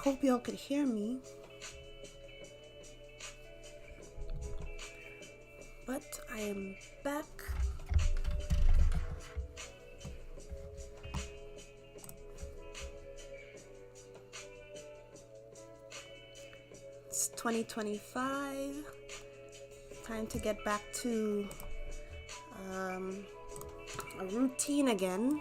hope y'all could hear me. But I am back. It's 2025. Time to get back to a routine again.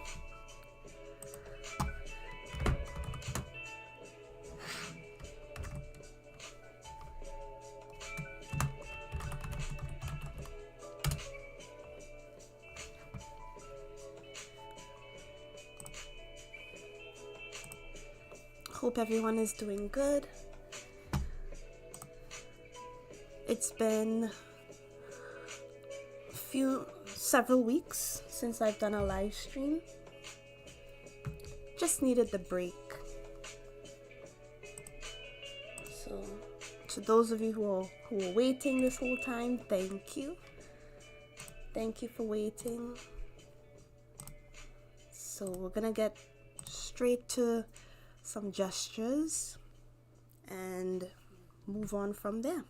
Hope everyone is doing good. It's been several weeks since I've done a live stream. Just needed the break. So to those of you who were waiting this whole time, thank you. Thank you for waiting. So we're gonna get straight to some gestures and move on from there.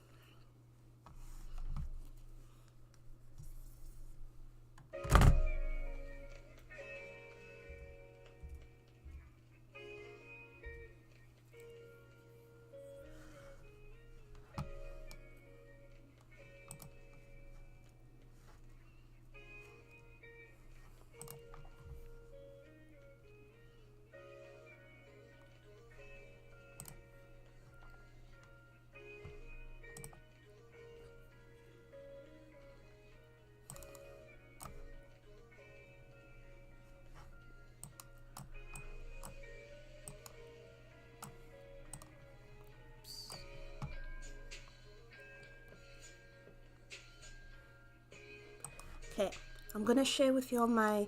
Okay, I'm gonna share with you all my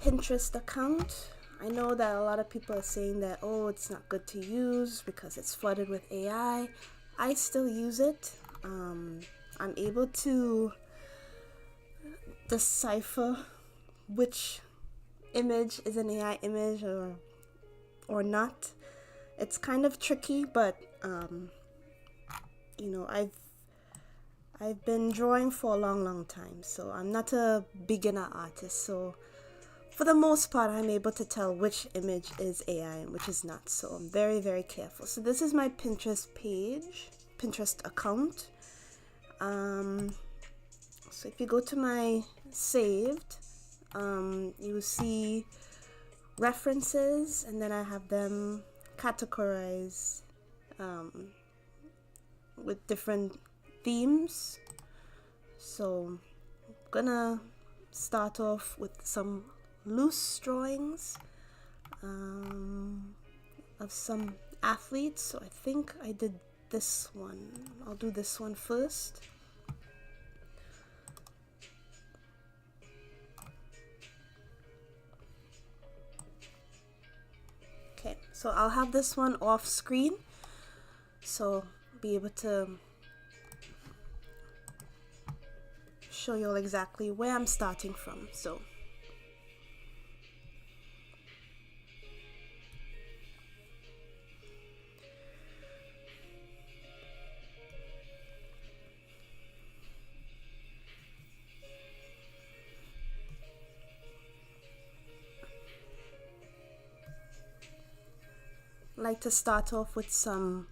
Pinterest account. I know that a lot of people are saying that, oh, it's not good to use because it's flooded with AI. I still use it. I'm able to decipher which image is an AI image or not. It's kind of tricky, but you know, I've been drawing for a long time, so I'm not a beginner artist. So for the most part, I'm able to tell which image is AI and which is not. So I'm very careful. So this is my Pinterest page, Pinterest account. So if you go to my saved, you will see references, and then I have them categorized with different themes. So I'm gonna start off with some loose drawings of some athletes. So I think I did this one. I'll do this one first. Okay, so I'll have this one off screen, so be able to show you all exactly where I'm starting from. So I like to start off with some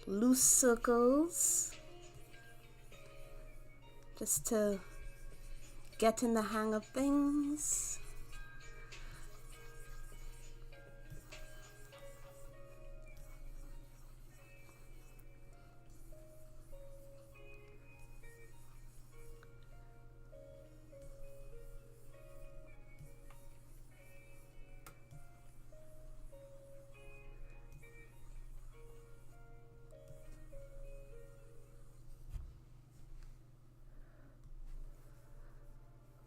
loose circles just to get in the hang of things.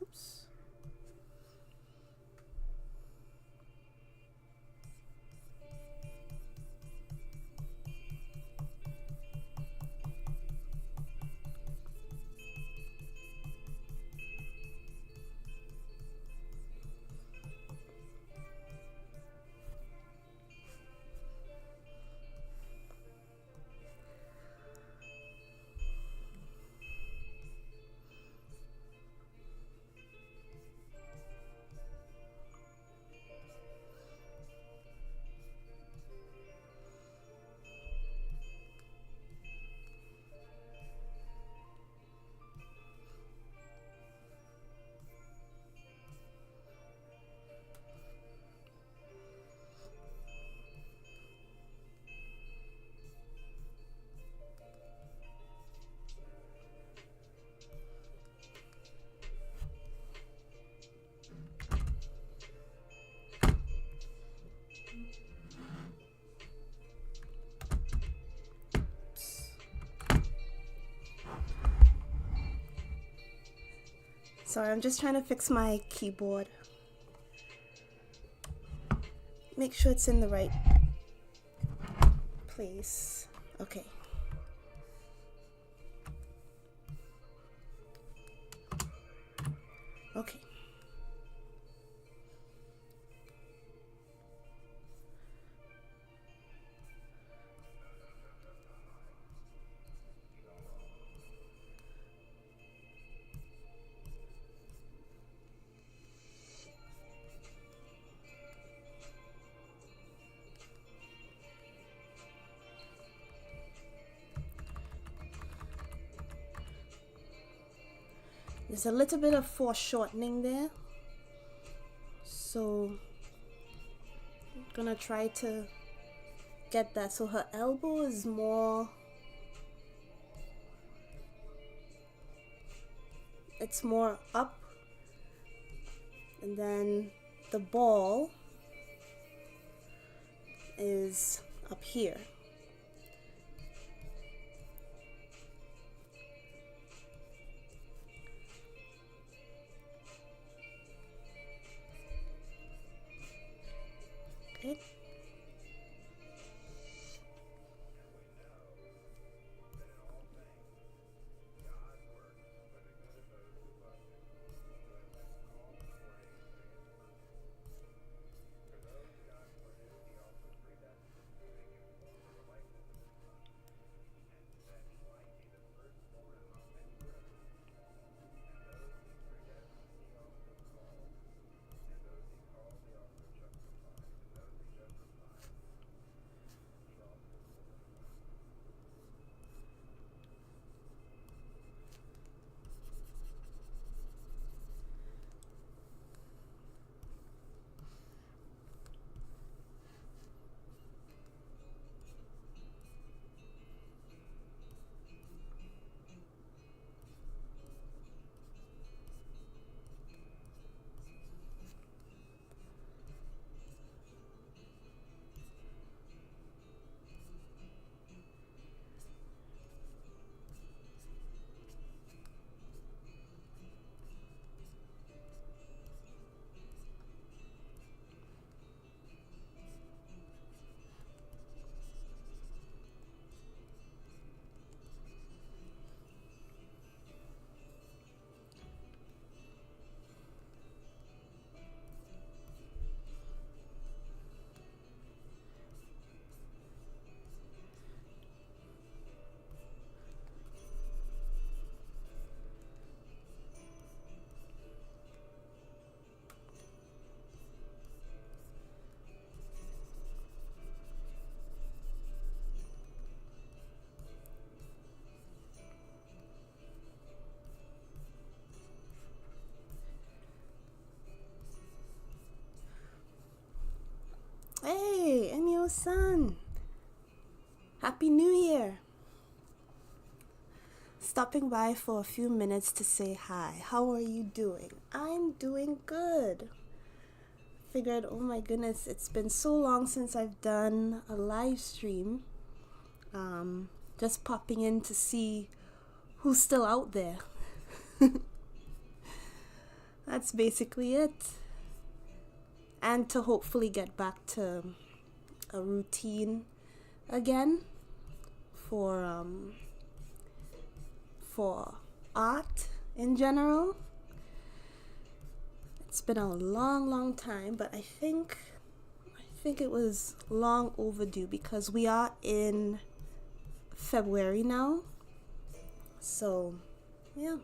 Oops. Sorry, I'm just trying to fix my keyboard. Make sure it's in the right place. Okay. Okay. There's a little bit of foreshortening there, so I'm gonna try to get that so her elbow is more, it's more up, and then the ball is up here. Okay. Hey, Enyo-san! Happy New Year! Stopping by for a few minutes to say hi. How are you doing? I'm doing good. Figured, oh my goodness, it's been so long since I've done a live stream. Just popping in to see who's still out there. That's basically it. And to hopefully get back to a routine again for art in general. It's been a long time, but I think it was long overdue because we are in February now. So, yeah.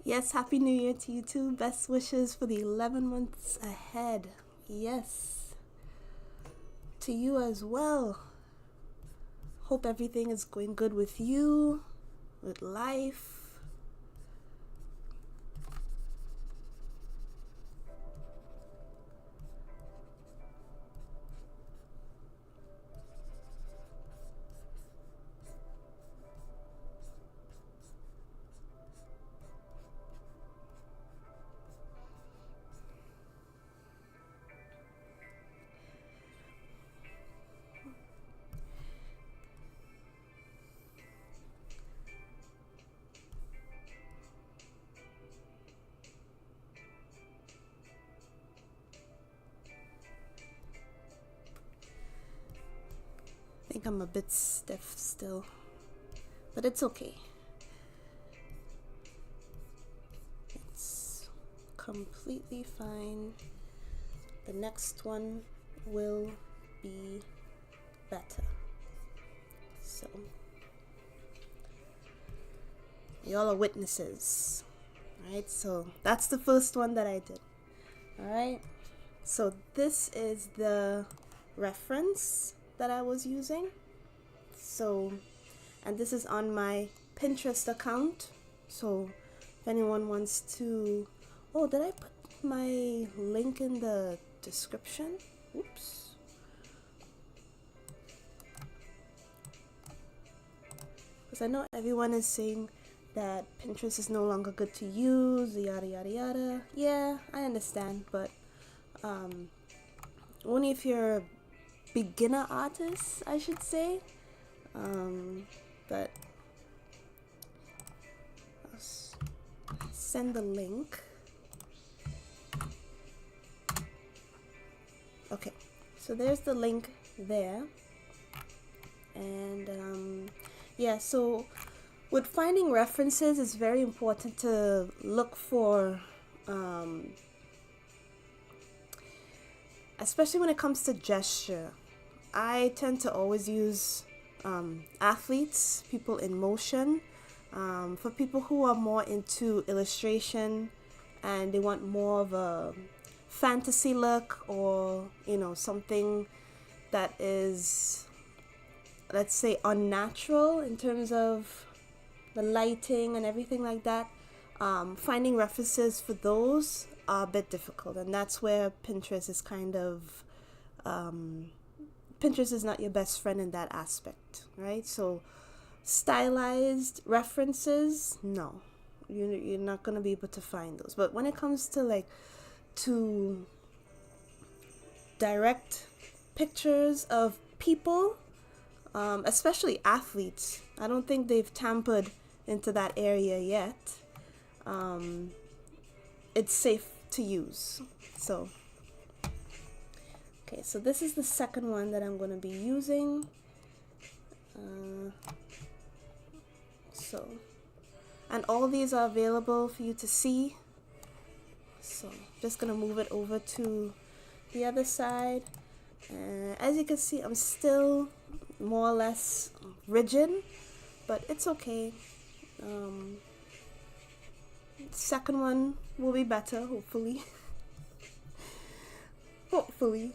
Yes, Happy New Year to you too. Best wishes for the 11 months ahead. Yes. To you as well. Hope everything is going good with you, with life. I think I'm a bit stiff still, but it's okay. It's completely fine. The next one will be better. So, y'all are witnesses. Alright, so that's the first one that I did. Alright, so this is the reference that I was using. So, and this is on my Pinterest account. So, if anyone wants to, oh, did I put my link in the description? Oops. Because I know everyone is saying that Pinterest is no longer good to use, yada yada yada. Yeah, I understand, but only if you're a beginner artist, I should say. But I'll send the link. Okay, so there's the link there. And yeah, so with finding references, it's very important to look for, especially when it comes to gesture. I tend to always use athletes, people in motion. For people who are more into illustration and they want more of a fantasy look, or something that is, let's say, unnatural in terms of the lighting and everything like that, finding references for those are a bit difficult, and that's where Pinterest is kind of Pinterest is not your best friend in that aspect, right? So stylized references, no, you're not going to be able to find those. But when it comes to to direct pictures of people, especially athletes, I don't think they've tampered into that area yet. It's safe to use. So okay, so this is the second one that I'm going to be using. And all these are available for you to see. So just going to move it over to the other side. As you can see, I'm still more or less rigid, but it's okay. Second one will be better, hopefully. Hopefully.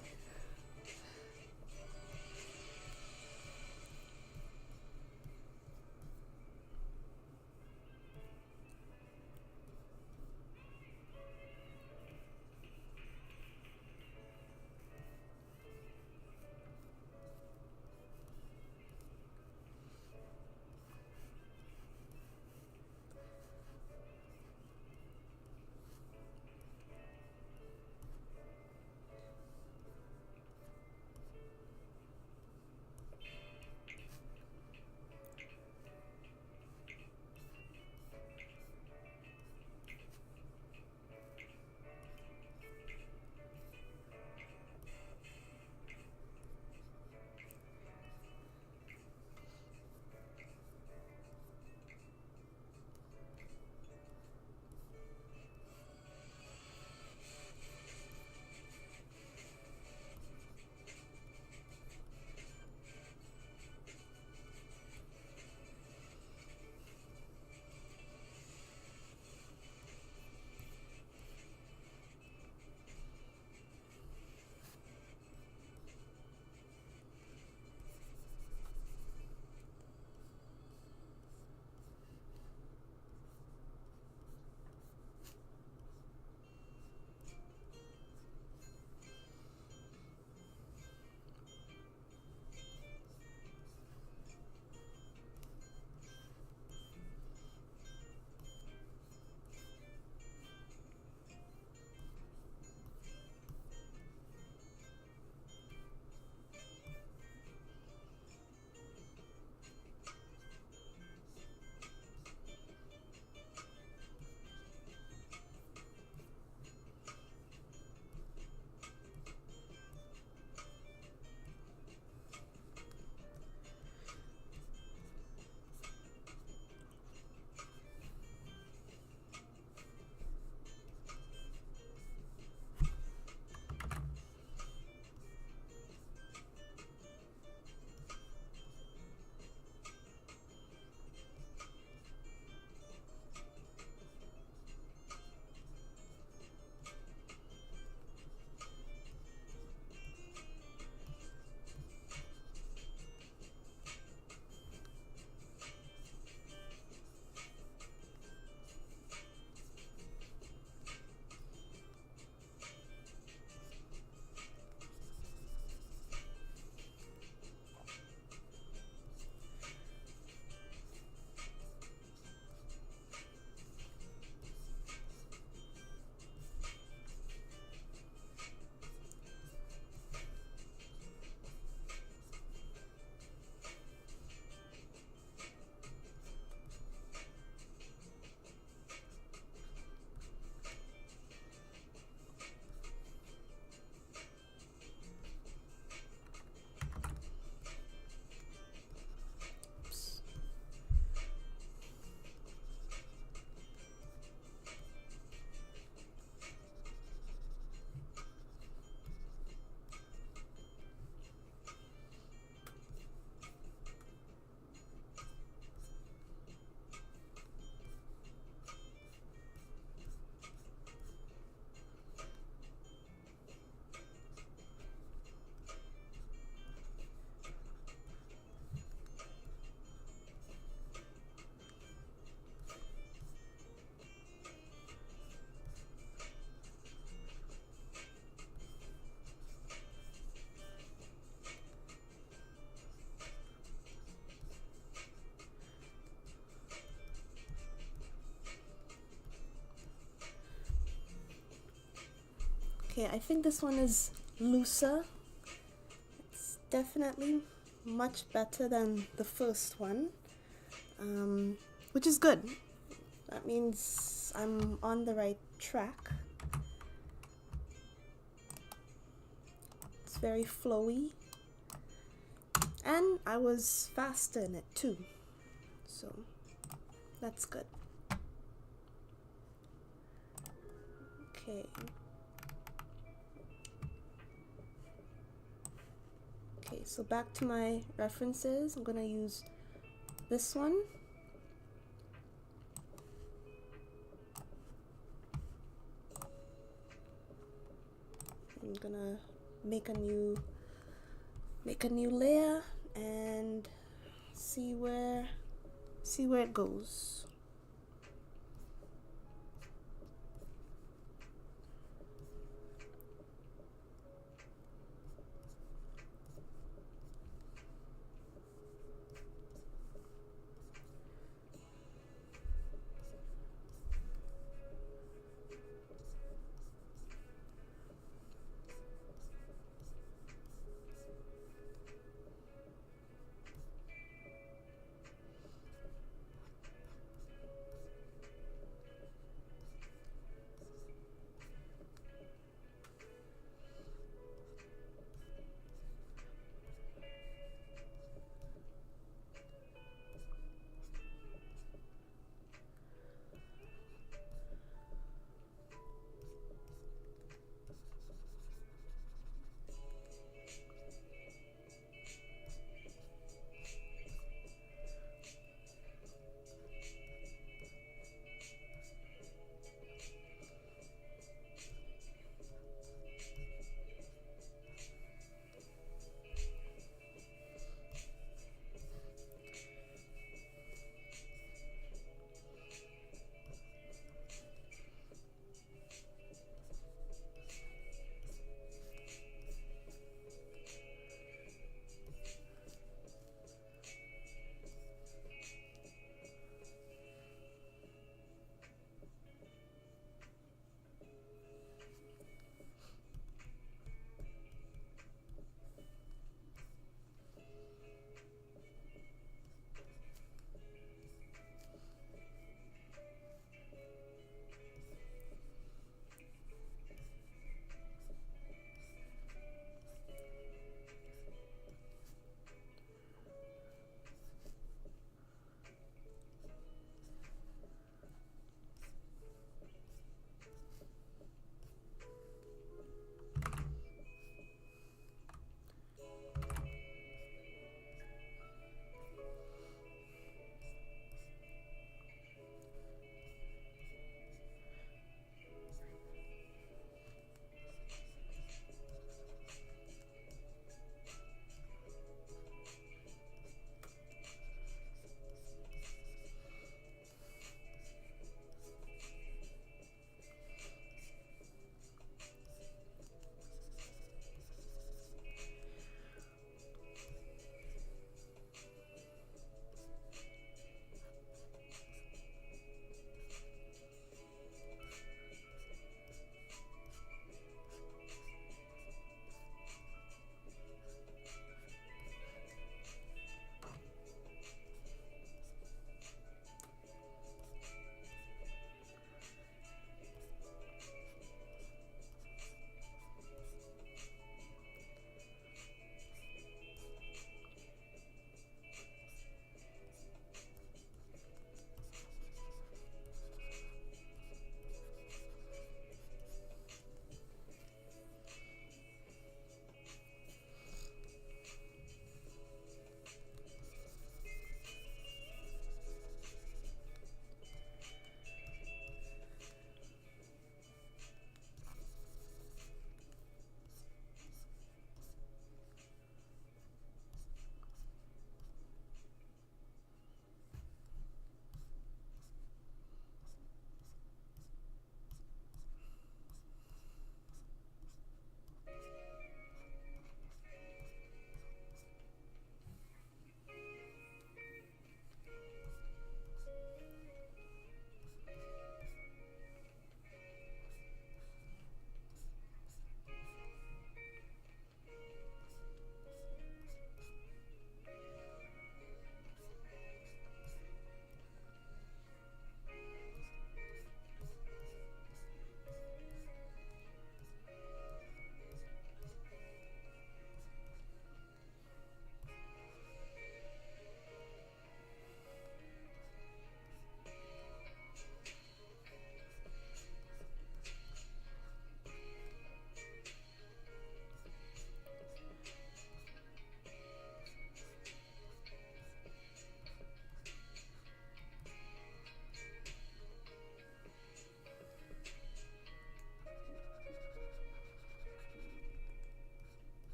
Okay, I think this one is looser. It's definitely much better than the first one, which is good. That means I'm on the right track. It's very flowy, and I was faster in it too, so that's good. Okay. Okay, so back to my references. I'm gonna use this one. I'm gonna make a new layer and see where it goes.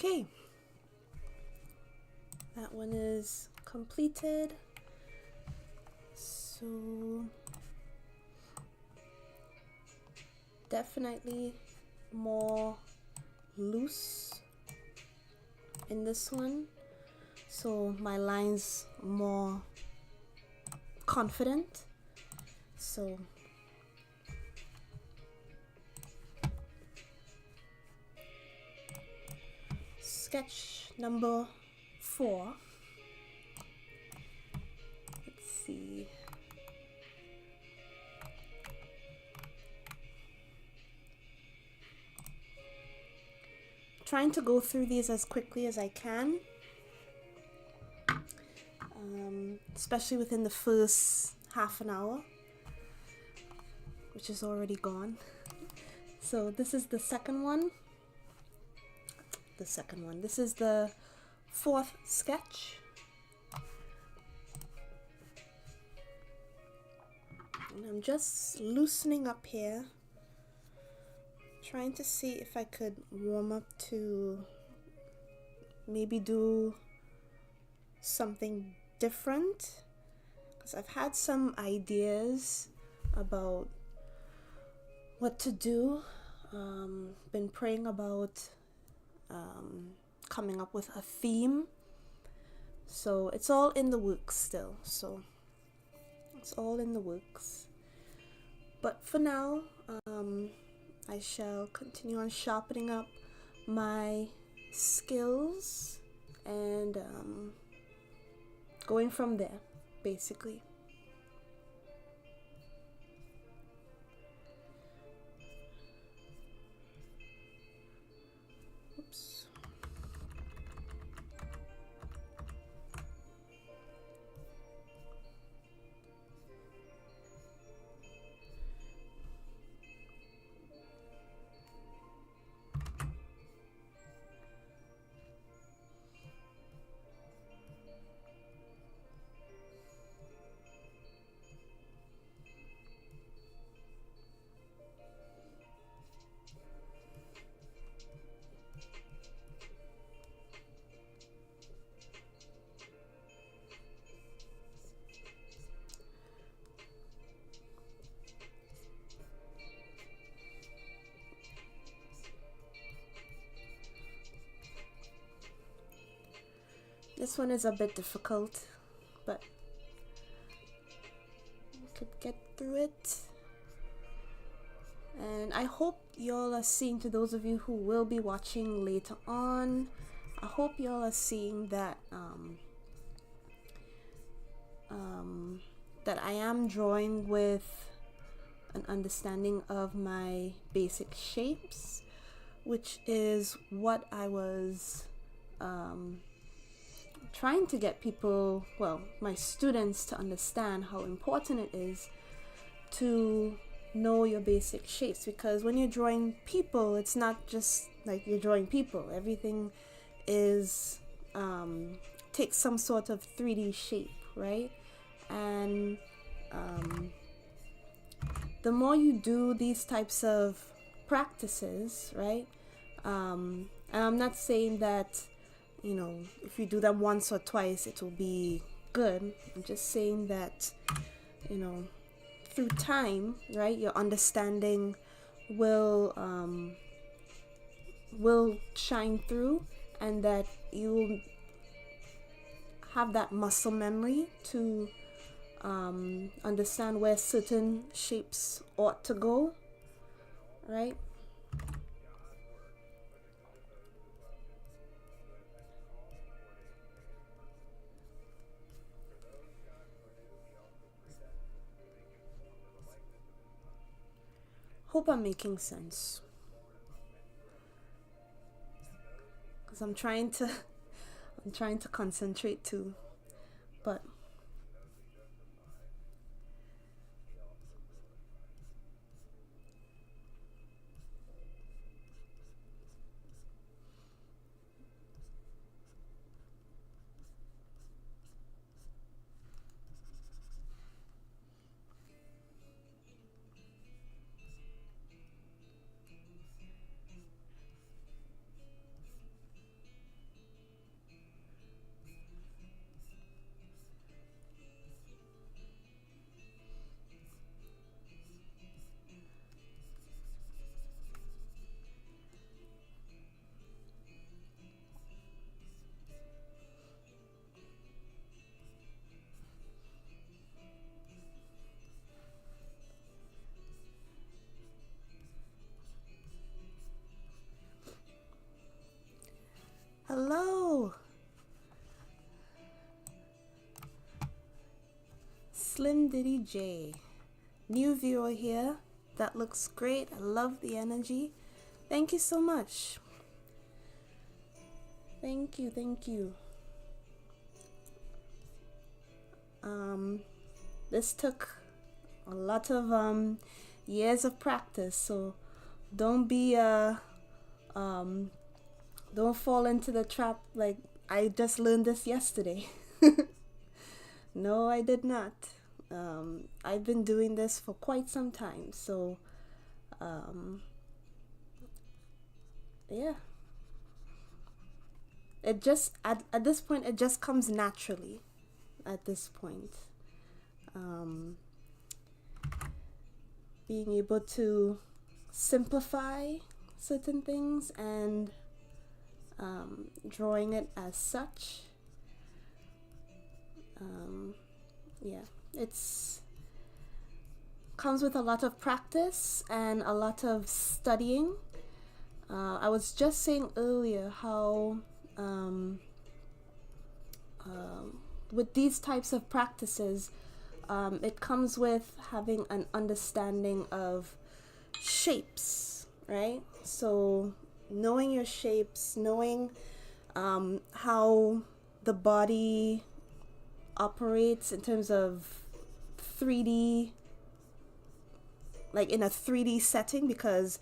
Okay, that one is completed. So definitely more loose in this one, so my lines more confident. So sketch number 4. Let's see. Trying to go through these as quickly as I can, especially within the first half an hour, which is already gone. So this is the second one. This is the 4th sketch. And I'm just loosening up here, trying to see if I could warm up to maybe do something different, because I've had some ideas about what to do. Been praying about coming up with a theme, so it's all in the works still. But for now, I shall continue on sharpening up my skills and going from there, basically. Oops. This one is a bit difficult, but we could get through it. And I hope y'all are seeing, to those of you who will be watching later on, I hope y'all are seeing that that I am drawing with an understanding of my basic shapes, which is what I was trying to get people, well, my students, to understand how important it is to know your basic shapes, because when you're drawing people, it's not just like you're drawing people. Everything is takes some sort of 3D shape, right? And the more you do these types of practices, right? And I'm not saying that, you know, if you do them once or twice, it will be good. I'm just saying that, you know, through time, right, your understanding will shine through, and that you will have that muscle memory to understand where certain shapes ought to go, right? Hope I'm making sense, because I'm trying to concentrate too, but Slim Diddy J. New viewer here. That looks great. I love the energy. Thank you so much. Thank you, thank you. This took a lot of years of practice, so don't be don't fall into the trap like I just learned this yesterday. No, I did not. I've been doing this for quite some time, so yeah. It just at this point it just comes naturally. At this point, being able to simplify certain things and drawing it as such. Yeah, it's comes with a lot of practice and a lot of studying. I was just saying earlier how with these types of practices, it comes with having an understanding of shapes, right? So knowing your shapes, knowing how the body operates in terms of 3D, like in a 3D setting, because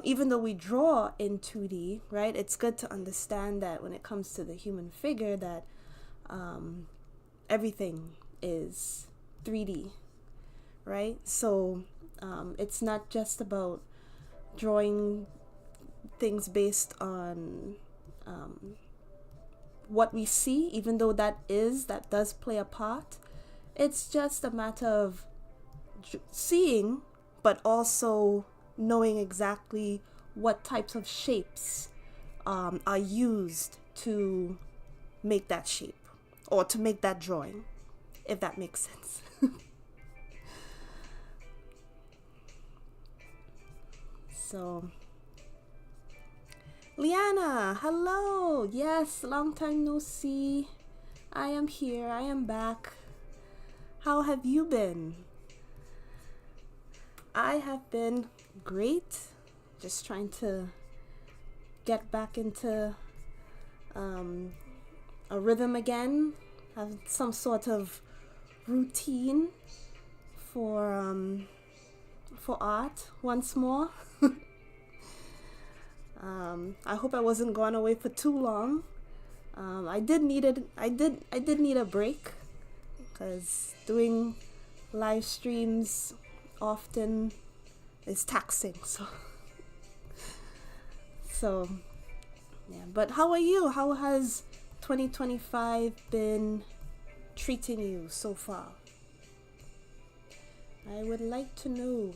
even though we draw in 2D, right, it's good to understand that when it comes to the human figure that everything is 3D, right? So it's not just about drawing things based on what we see, even though that does play a part. It's just a matter of seeing, but also knowing exactly what types of shapes are used to make that shape or to make that drawing, if that makes sense. So, Liana, hello. Yes, long time no see. I am here. I am back. How have you been? I have been great. Just trying to get back into a rhythm again. Have some sort of routine for art once more. I hope I wasn't gone away for too long. I did need a break, because doing live streams often is taxing. So yeah. But how are you? How has 2025 been treating you so far? I would like to know.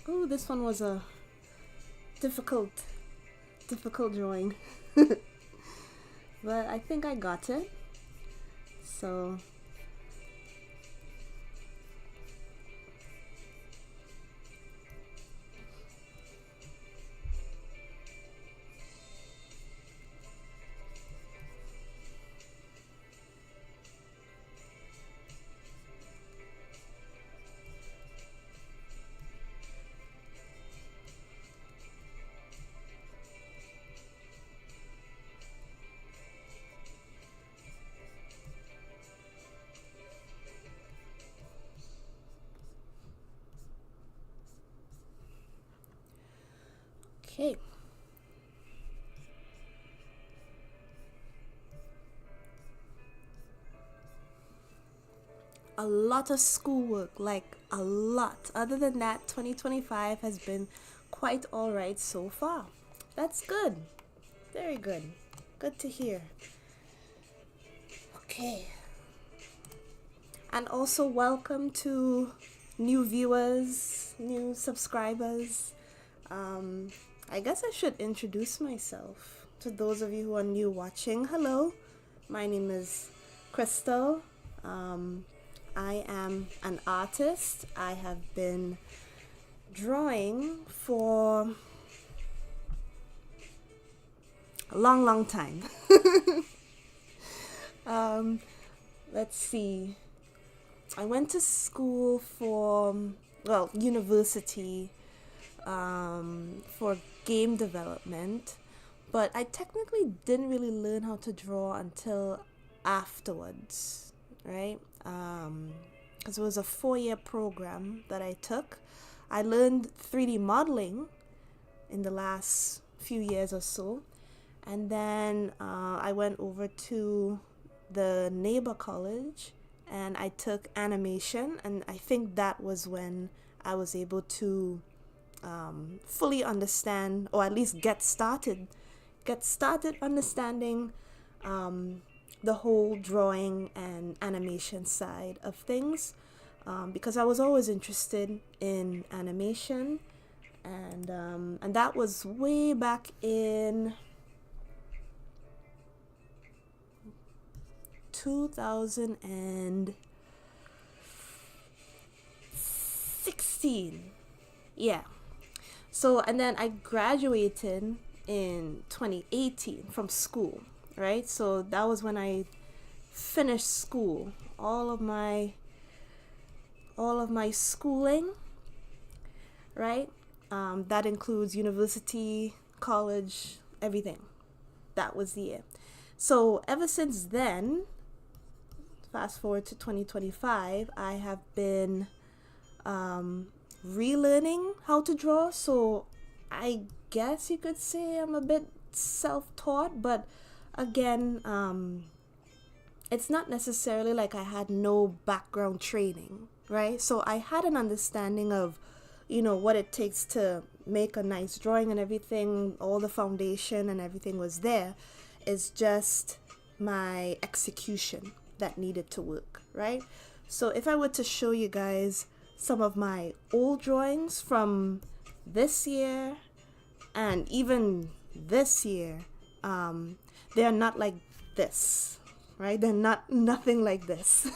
Oh, this one was a difficult drawing. But I think I got it. So okay. A lot of schoolwork, like a lot. Other than that, 2025 has been quite alright so far. That's good. Very good. Good to hear. Okay. And also welcome to new viewers, new subscribers. I guess I should introduce myself. To those of you who are new watching, hello. My name is Crystal. I am an artist. I have been drawing for a long time. Let's see. I went to school for, well, university for game development, but I technically didn't really learn how to draw until afterwards, right? Because it was a 4-year program that I took. I learned 3D modeling in the last few years or so, and then I went over to the neighbor college and I took animation, and I think that was when I was able to fully understand, or at least get started understanding the whole drawing and animation side of things, because I was always interested in animation, and that was way back in 2016. Yeah. So, and then I graduated in 2018 from school, right? So that was when I finished school, all of my schooling, right? That includes university, college, everything. That was the year. So ever since then, fast forward to 2025, I have been relearning how to draw. So I guess you could say I'm a bit self-taught, but again, it's not necessarily like I had no background training, right? So I had an understanding of, what it takes to make a nice drawing and everything. All the foundation and everything was there. It's just my execution that needed to work, right? So if I were to show you guys some of my old drawings from this year and even this year, they are not like this, right? They're nothing like this.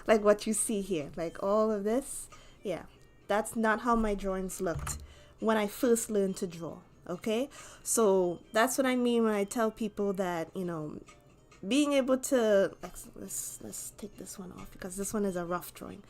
Like what you see here, like all of this. Yeah, that's not how my drawings looked when I first learned to draw. Okay, so that's what I mean when I tell people that, being able to, let's take this one off because this one is a rough drawing,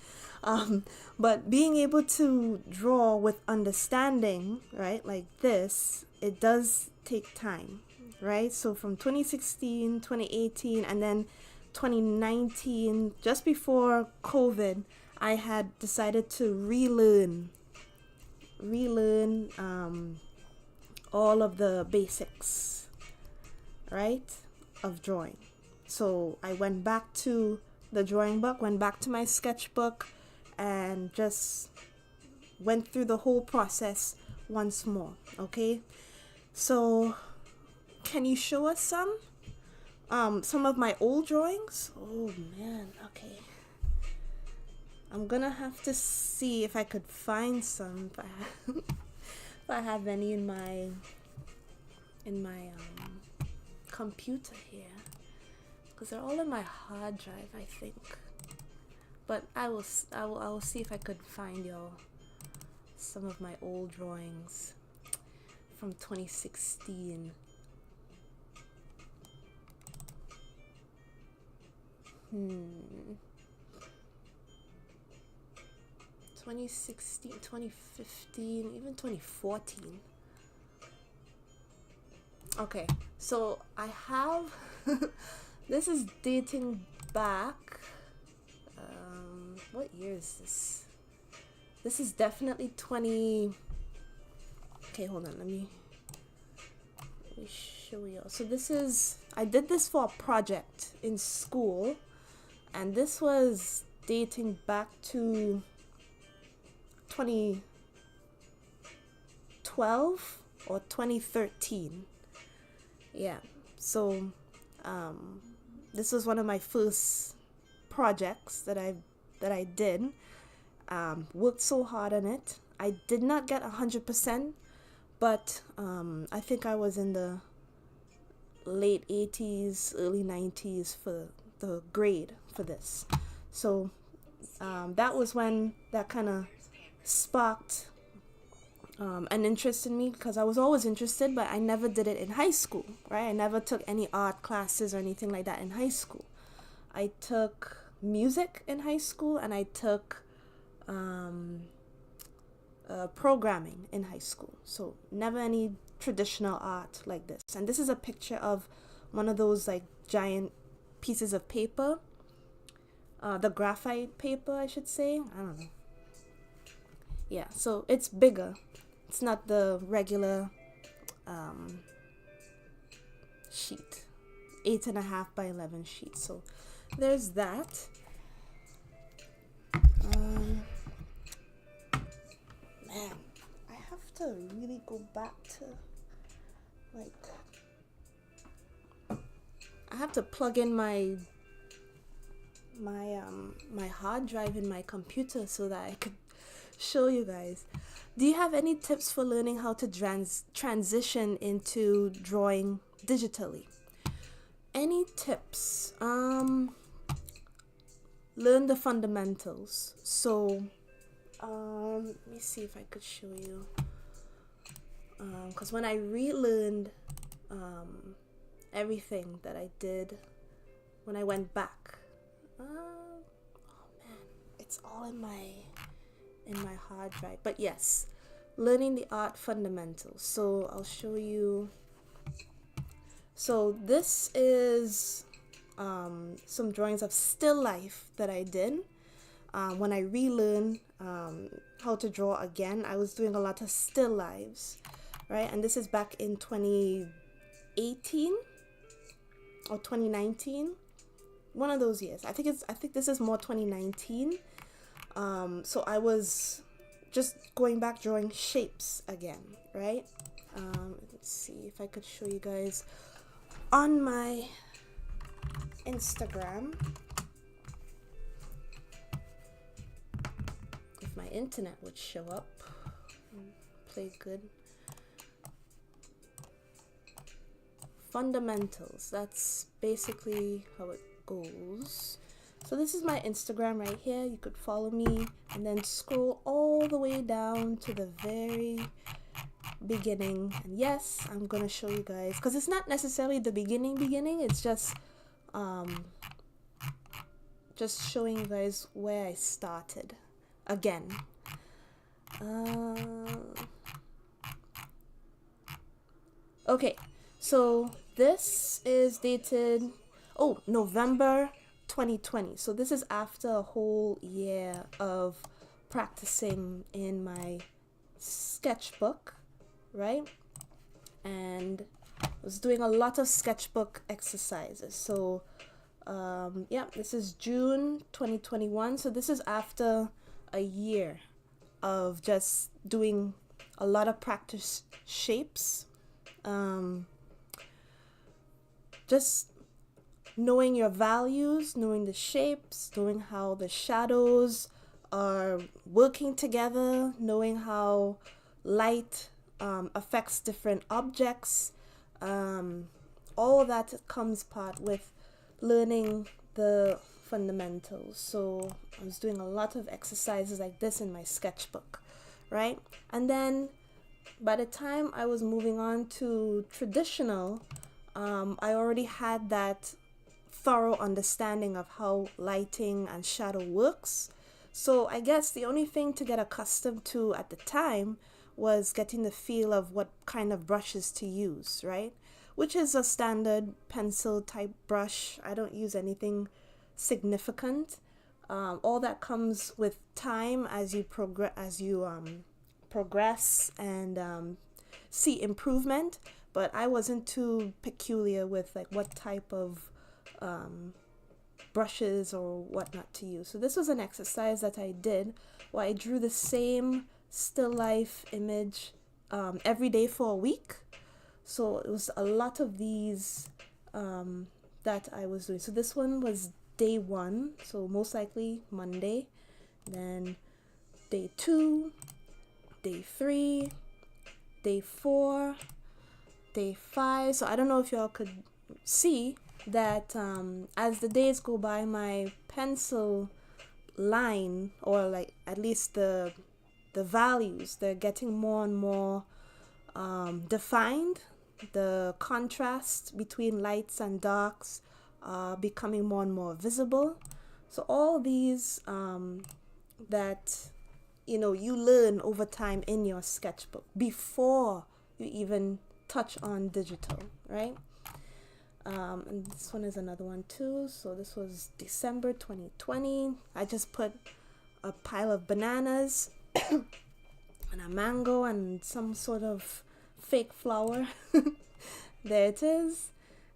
but being able to draw with understanding, right, like this, it does take time, right? So from 2016, 2018, and then 2019, just before COVID, I had decided to relearn all of the basics, right, of drawing. So I went back to the drawing book, went back to my sketchbook, and just went through the whole process once more. Okay, so can you show us some of my old drawings? Oh man, okay. I'm gonna have to see if I could find some, if I have any in my computer here, because they're all in my hard drive, I think. But I will see if I could find some of my old drawings from 2016. 2016, 2015, even 2014. Okay, so I have this is dating back, what year is this? This is definitely 20. Okay, hold on, let me show you. So this is, I did this for a project in school, and this was dating back to 2012 or 2013. Yeah, so this was one of my first projects that I did. Worked so hard on it. I did not get 100%, but I think I was in the late 80s, early 90s for the grade for this. So that was when that kind of sparked an interest in me, because I was always interested, but I never did it in high school, right? I never took any art classes or anything like that in high school. I took music in high school, and I took programming in high school. So never any traditional art like this. And this is a picture of one of those like giant pieces of paper, the graphite paper, I should say. I don't know. Yeah, so it's bigger. It's not the regular sheet, 8.5 by 11 sheet. So there's that. Man, I have to really go back to I have to plug in my hard drive in my computer so that I could show you guys. Do you have any tips for learning how to transition into drawing digitally? Any tips? Learn the fundamentals. So let me see if I could show you. Because when I relearned everything that I did when I went back, oh man, it's all in my hard drive. But yes, learning the art fundamentals. So I'll show you. So this is some drawings of still life that I did when I relearned how to draw again. I was doing a lot of still lives, right? And this is back in 2018 or 2019, one of those years. I think this is more 2019. So I was just going back drawing shapes again, right? Let's see if I could show you guys on my Instagram. If my internet would show up and play good. Fundamentals, that's basically how it goes. So this is my Instagram right here. You could follow me and then scroll all the way down to the very beginning. And yes, I'm gonna show you guys, because it's not necessarily the beginning, it's just showing you guys where I started again. Okay, so this is dated November 2020. So this is after a whole year of practicing in my sketchbook, right? And I was doing a lot of sketchbook exercises. So yeah, this is June 2021. So this is after a year of just doing a lot of practice shapes. Just knowing your values, knowing the shapes, knowing how the shadows are working together, knowing how light affects different objects. All that comes part with learning the fundamentals. So I was doing a lot of exercises like this in my sketchbook, right? And then by the time I was moving on to traditional, I already had that thorough understanding of how lighting and shadow works. So I guess the only thing to get accustomed to at the time was getting the feel of what kind of brushes to use, right? Which is a standard pencil type brush. I don't use anything significant. All that comes with time as you progress and see improvement. But I wasn't too peculiar with like what type of brushes or whatnot to use. So this was an exercise that I did where I drew the same still life image every day for a week. So it was a lot of these that I was doing. So this one was day 1, so most likely Monday. Then day 2, day 3, day 4, day 5. So I don't know if y'all could see that as the days go by, my pencil line, or like at least the values, they're getting more and more defined. The contrast between lights and darks are becoming more and more visible. So all these that you learn over time in your sketchbook before you even touch on digital, right? And this one is another one too. So this was December 2020. I just put a pile of bananas and a mango and some sort of fake flower. There it is.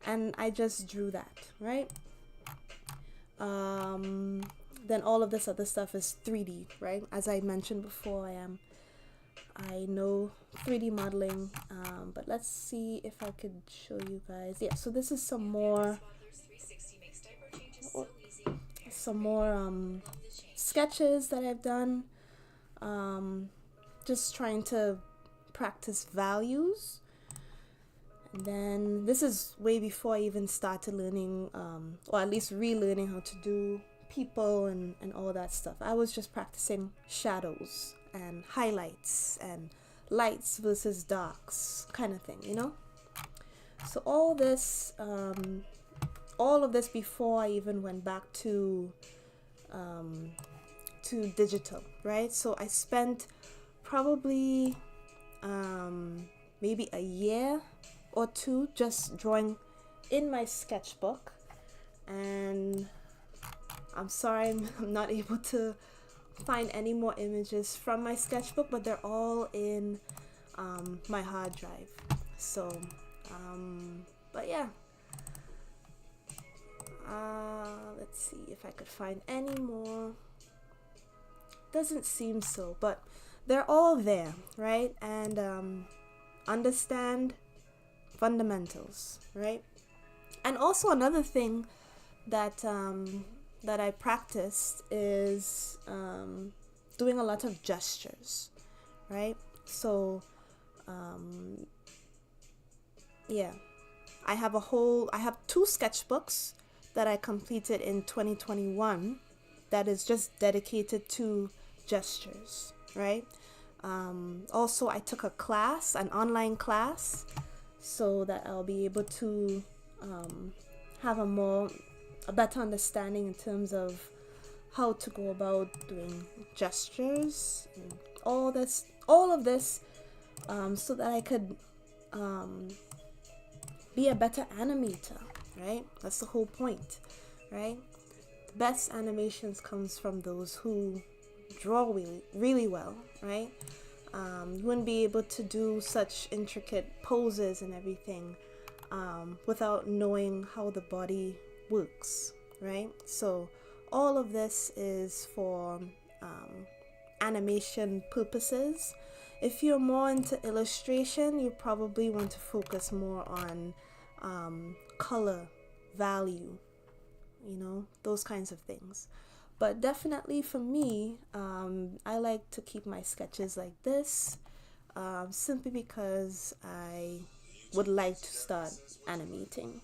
And I just drew that, right? Then all of this other stuff is 3D, right? As I mentioned before, I know 3D modeling, but let's see if I could show you guys. Yeah, so this is some more sketches that I've done. Just trying to practice values. And then this is way before I even started learning, or at least relearning how to do people and all that stuff. I was just practicing shadows and highlights and lights versus darks kind of thing, So all of this before I even went back to digital, right? So I spent probably maybe a year or two just drawing in my sketchbook, and I'm sorry I'm not able to find any more images from my sketchbook, but they're all in my hard drive. So but yeah, let's see if I could find any more. Doesn't seem so, but they're all there, right? And understand fundamentals, right? And also another thing that that I practiced is doing a lot of gestures, right? So yeah, I have two sketchbooks that I completed in 2021 that is just dedicated to gestures, right? Also, I took a class, an online class, so that I'll be able to have a better understanding in terms of how to go about doing gestures and all of this, so that I could be a better animator, right? That's the whole point, right? The best animations comes from those who draw really, really well, right? You wouldn't be able to do such intricate poses and everything without knowing how the body works, right? So all of this is for animation purposes. If you're more into illustration, you probably want to focus more on color, value, those kinds of things. But definitely for me, I like to keep my sketches like this, simply because I would like to start animating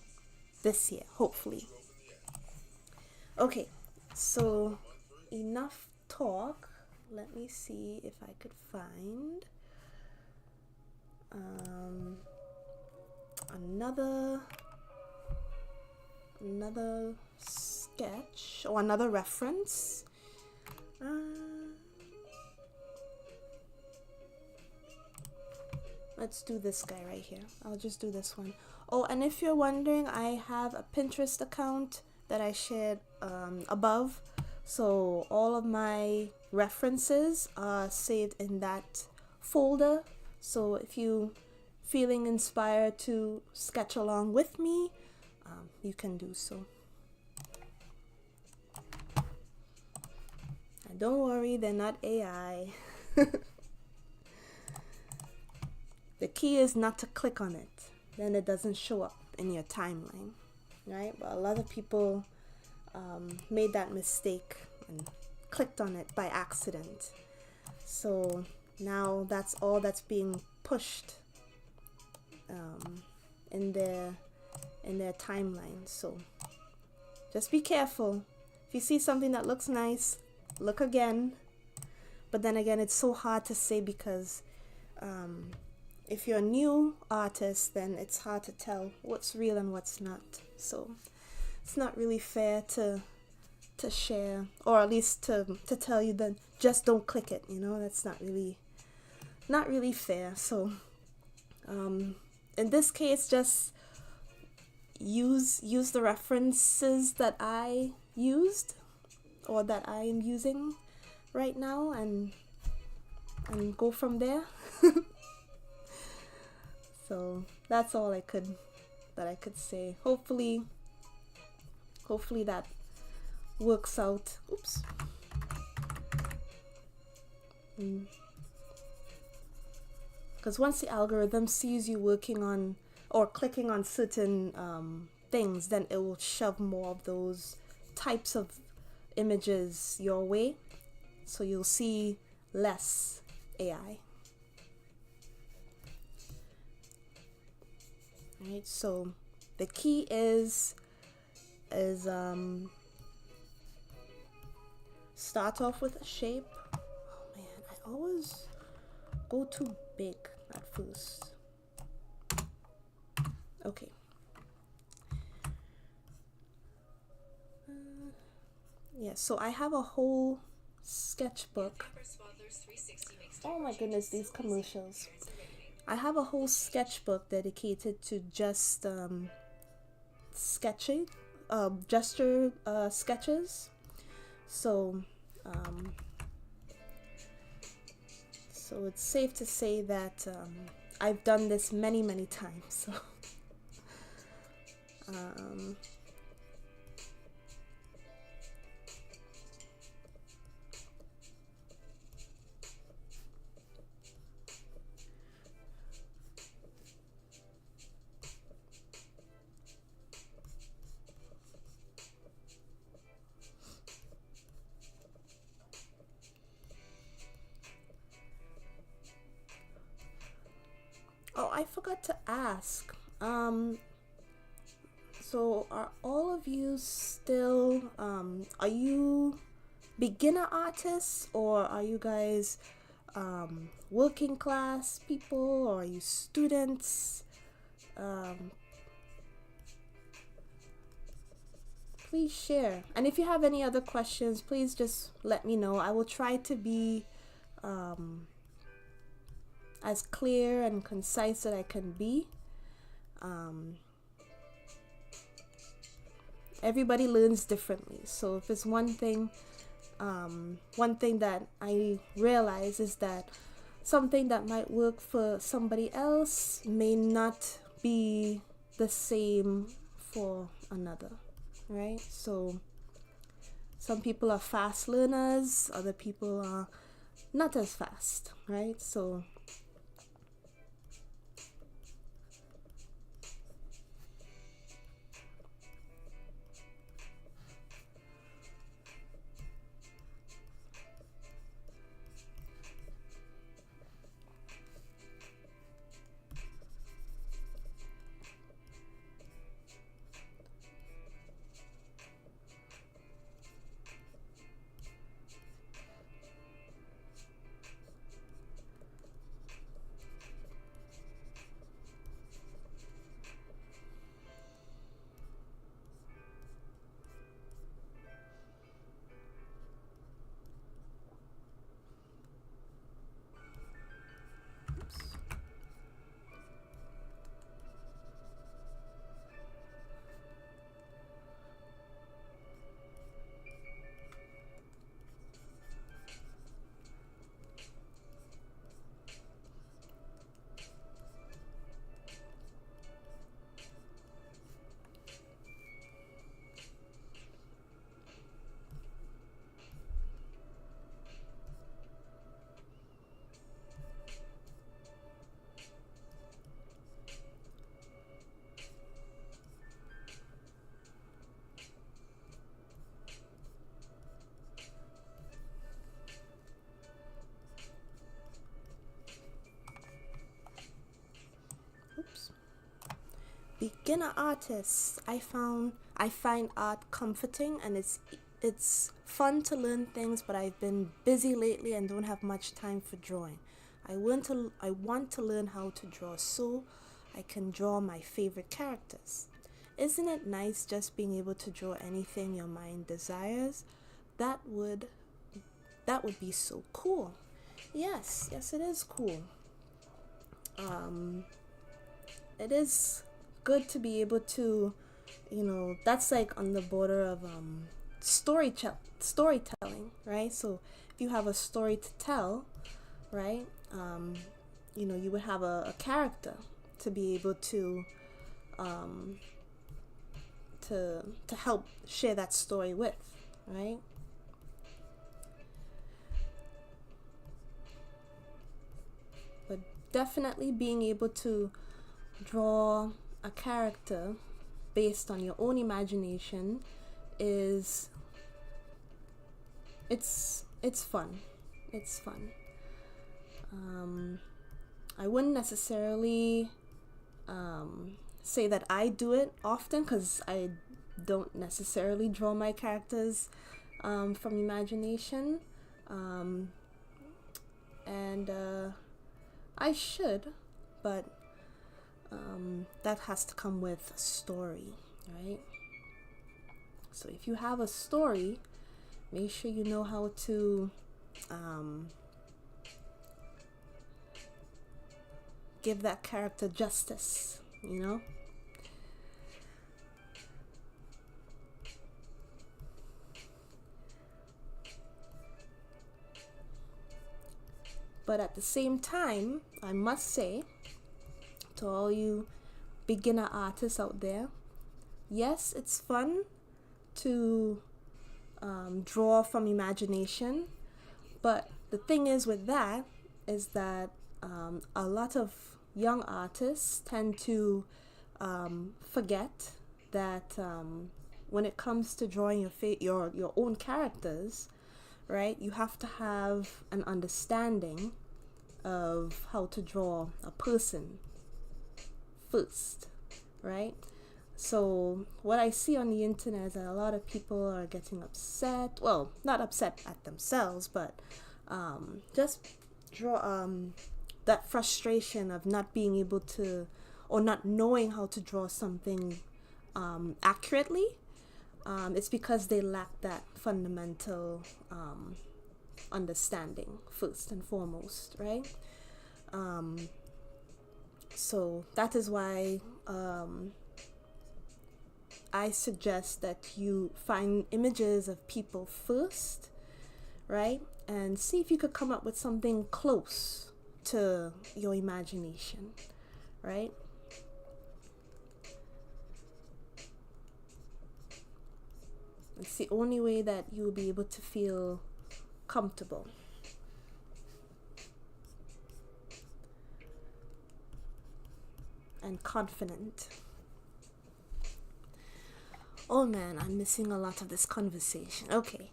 this year, hopefully. Okay, so enough talk. Let me see if I could find another sketch or another reference. Let's do this guy right here. I'll just do this one. Oh, and if you're wondering, I have a Pinterest account that I shared above. So all of my references are saved in that folder. So if you feeling inspired to sketch along with me, you can do so. And don't worry, they're not AI. The key is not to click on it. Then it doesn't show up in your timeline, right? But a lot of people made that mistake and clicked on it by accident. So now that's all that's being pushed in in their timeline. So just be careful. If you see something that looks nice, look again. But then again, it's so hard to say because if you're a new artist, then it's hard to tell what's real and what's not. So it's not really fair to share, or at least to tell you that just don't click it. That's not really fair. So in this case, just use the references that I used or that I am using right now, and go from there. So that's all I could say. Hopefully that works out. Oops. Because once the algorithm sees you working on or clicking on certain things, then it will shove more of those types of images your way. So you'll see less AI. Right, so the key is start off with a shape. Oh man, I always go too big at first. Okay. Yeah, so I have a whole sketchbook. Oh my goodness, these commercials. I have a whole sketchbook dedicated to just sketching, gesture sketches. So it's safe to say that I've done this many times. So oh, I forgot to ask. So are all of you still are you beginner artists, or are you guys working class people, or are you students? Please share. And if you have any other questions, please just let me know. I will try to be as clear and concise that I can be. Everybody learns differently. So if it's one thing that I realize is that something that might work for somebody else may not be the same for another, right? So some people are fast learners, other people are not as fast, right? So beginner artists, I find art comforting, and it's fun to learn things, but I've been busy lately and don't have much time for drawing. I want to learn how to draw so I can draw my favorite characters. Isn't it nice just being able to draw anything your mind desires? That would that would be so cool. Yes, it is cool. Um, it is good to be able to, that's like on the border of storytelling, right? So if you have a story to tell, right? You would have a character to be able um, to help share that story with, right? But definitely being able to draw a character based on your own imagination is it's fun. It's fun. I wouldn't necessarily say that I do it often, because I don't necessarily draw my characters from imagination, and I should, but that has to come with a story, right? So if you have a story, make sure you know how to give that character justice, But at the same time, I must say to all you beginner artists out there, yes, it's fun to draw from imagination, but the thing is with that is that a lot of young artists tend to forget that when it comes to drawing your own characters, right, you have to have an understanding of how to draw a person first, right? So what I see on the internet is that a lot of people are getting upset. Well, not upset at themselves, but just draw that frustration of not being able to, or not knowing how to draw something accurately. It's because they lack that fundamental understanding first and foremost, right? So that is why I suggest that you find images of people first, right? And see if you could come up with something close to your imagination, right? It's the only way that you'll be able to feel comfortable. And confident. Oh man, I'm missing a lot of this conversation. Okay.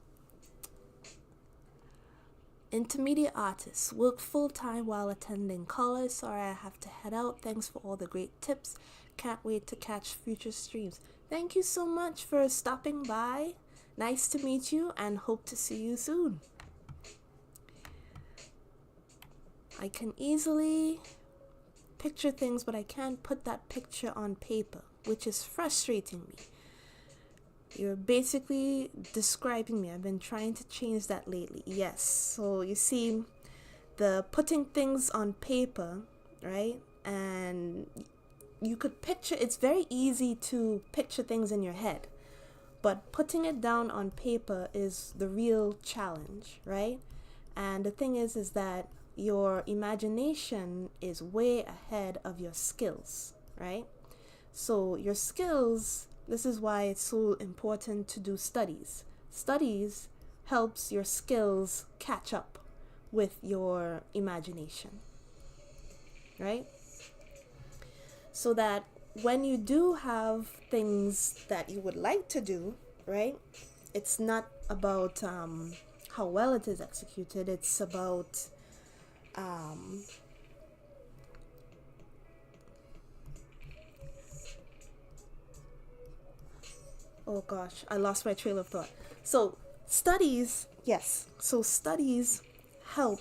Intermediate artists work full-time while attending college. Sorry, I have to head out. Thanks for all the great tips. Can't wait to catch future streams. Thank you so much for stopping by. Nice to meet you and hope to see you soon. I can easily picture things, but I can't put that picture on paper, which is frustrating me. You're basically describing me. I've been trying to change that lately. Yes. So you see, the putting things on paper, right? And you could picture, it's very easy to picture things in your head, but putting it down on paper is the real challenge, right? And the thing is that your imagination is way ahead of your skills, right? So your skills, this is why it's so important to do studies. Studies helps your skills catch up with your imagination, right? So that when you do have things that you would like to do, right, it's not about how well it is executed. It's about Oh gosh, I lost my trail of thought. So studies, yes. So studies help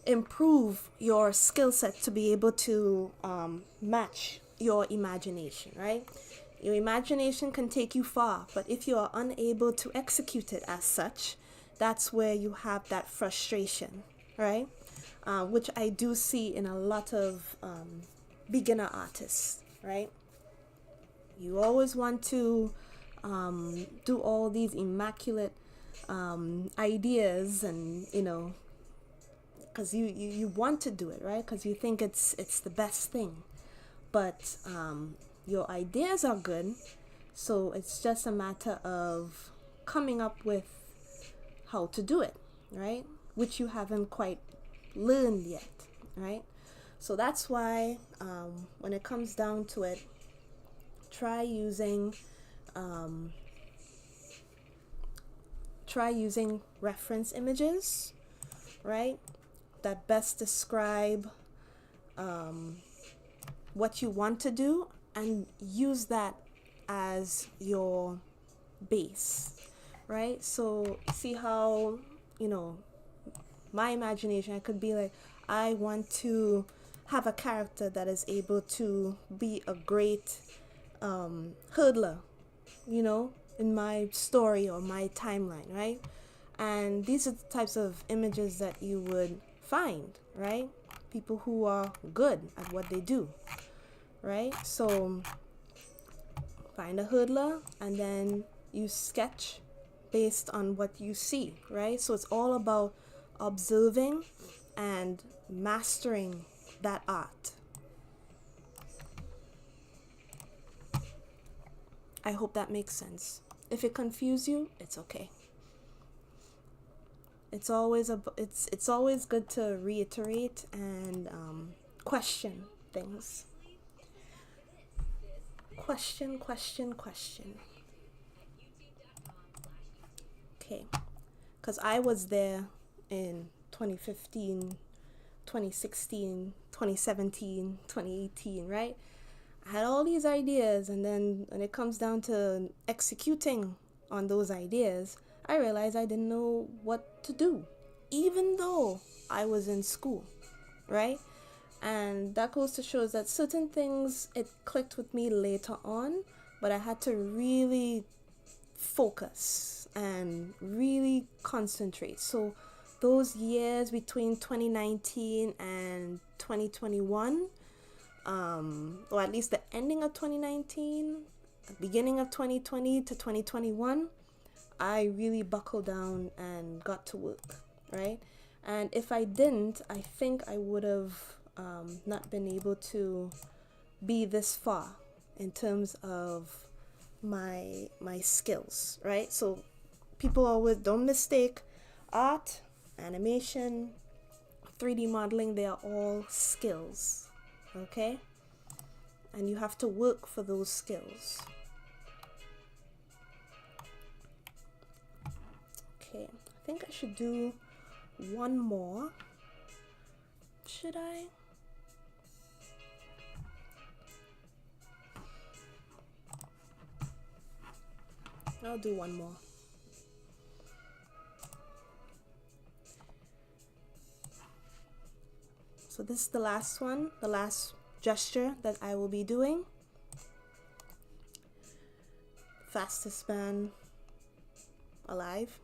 improve your skill set to be able to match your imagination, right? Your imagination can take you far, but if you are unable to execute it as such, that's where you have that frustration, right? Which I do see in a lot of beginner artists, right? You always want to do all these immaculate ideas, and because you want to do it, right? Because you think it's the best thing, but your ideas are good, so it's just a matter of coming up with how to do it, right? Which you haven't quite learned yet, right? So that's why when it comes down to it, try using reference images, right, that best describe what you want to do, and use that as your base, right? So see how, my imagination, I could be like, I want to have a character that is able to be a great hurdler, in my story or my timeline, right? And these are the types of images that you would find, right? People who are good at what they do, right? So find a hurdler and then you sketch based on what you see, right? So it's all about observing and mastering that art. I hope that makes sense. If it confuses you, it's okay. It's always it's always good to reiterate and question things. Question. Okay, because I was there in 2015, 2016, 2017, 2018, right? I had all these ideas, and then when it comes down to executing on those ideas, I realized I didn't know what to do, even though I was in school, right? And that goes to show that certain things, it clicked with me later on, but I had to really focus and really concentrate. So those years between 2019 and 2021, or at least the ending of 2019, the beginning of 2020 to 2021, I really buckled down and got to work, right? And if I didn't, I think I would have not been able to be this far in terms of my skills, right? So people always don't mistake art, animation, 3D modeling, they are all skills, okay? And you have to work for those skills. Okay, I think I should do one more. Should I? I'll do one more. So this is the last one, the last gesture that I will be doing. Fastest man alive.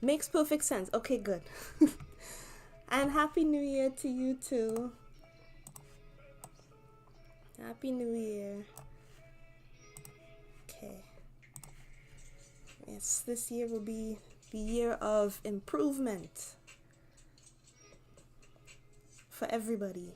Makes perfect sense. Okay, good. And Happy New Year to you too. Happy New Year. Okay. Yes, this year will be the year of improvement for everybody.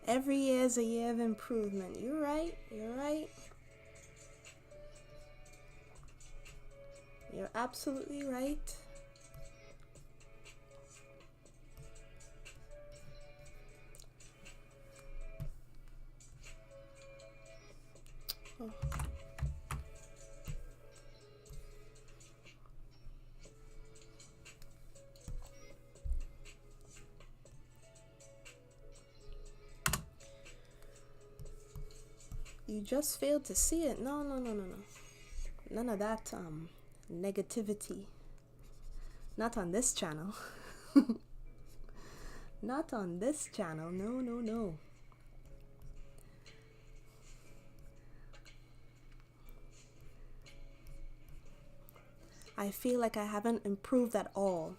Every year is a year of improvement. You're right. You're right. You're absolutely right. Oh. You just failed to see it. No, no, no, no, no. None of that negativity. Not on this channel. Not on this channel. No, no, no. I feel like I haven't improved at all.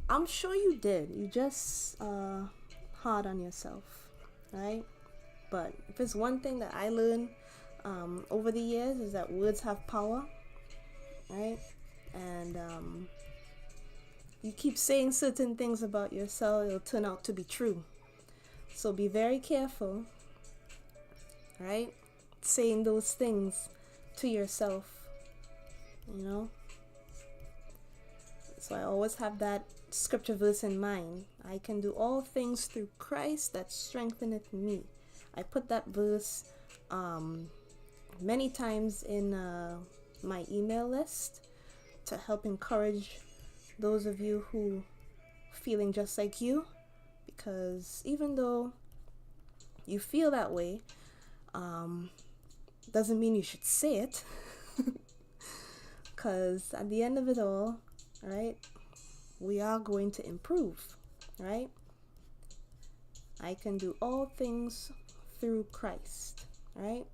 I'm sure you did. You just hard on yourself, right? But if there's one thing that I learned over the years is that words have power, right? And you keep saying certain things about yourself, it'll turn out to be true. So be very careful, right? Saying those things to yourself, you know? So I always have that scripture verse in mind. I can do all things through Christ that strengtheneth me. I put that verse many times in my email list to help encourage those of you who feeling just like you, because even though you feel that way, doesn't mean you should say it. Because at the end of it all, right, we are going to improve, right? I can do all things through Christ, right?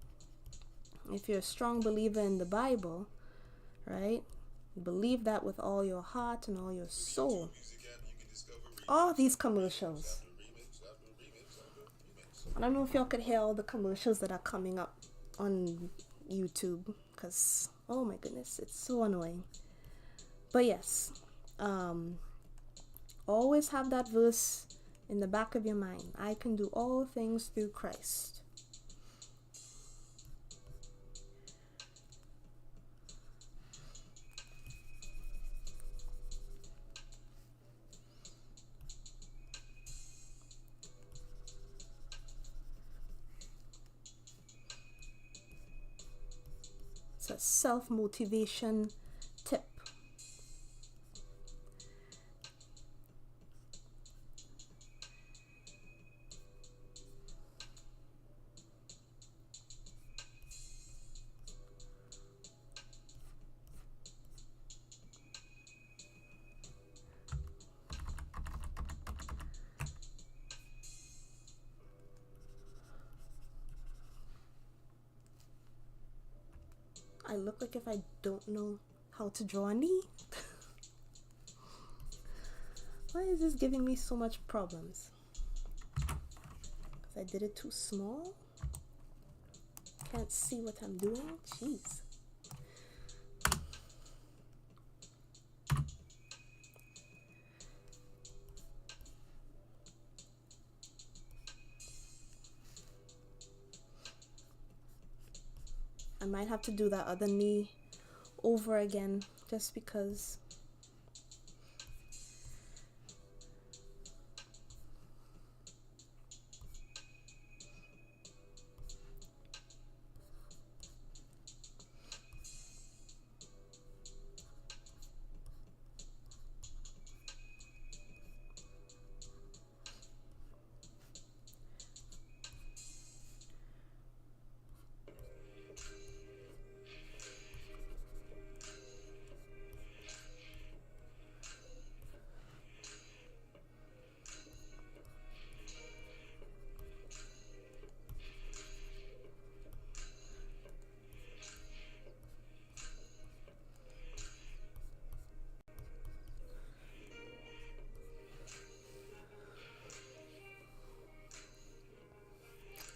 If you're a strong believer in the Bible, right, believe that with all your heart and all your soul. All these commercials. I don't know if y'all could hear all the commercials that are coming up on YouTube, because, oh my goodness, it's so annoying. But yes, always have that verse in the back of your mind. I can do all things through Christ. It's a self-motivation tip. I look like if I don't know how to draw a knee. Why is this giving me so much problems? Because I did it too small? Can't see what I'm doing? Jeez. I might have to do that other knee over again just because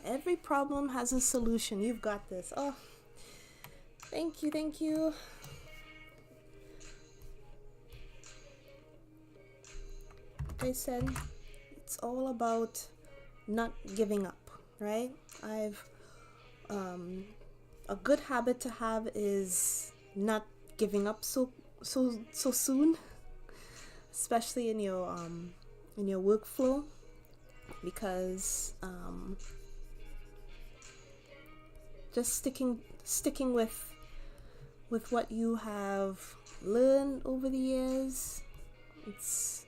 every problem has a solution. You've got this. Oh, thank you, thank you. Like I said, it's all about not giving up, right? I've a good habit to have is not giving up so soon, especially in your workflow, because just sticking with what you have learned over the years, it's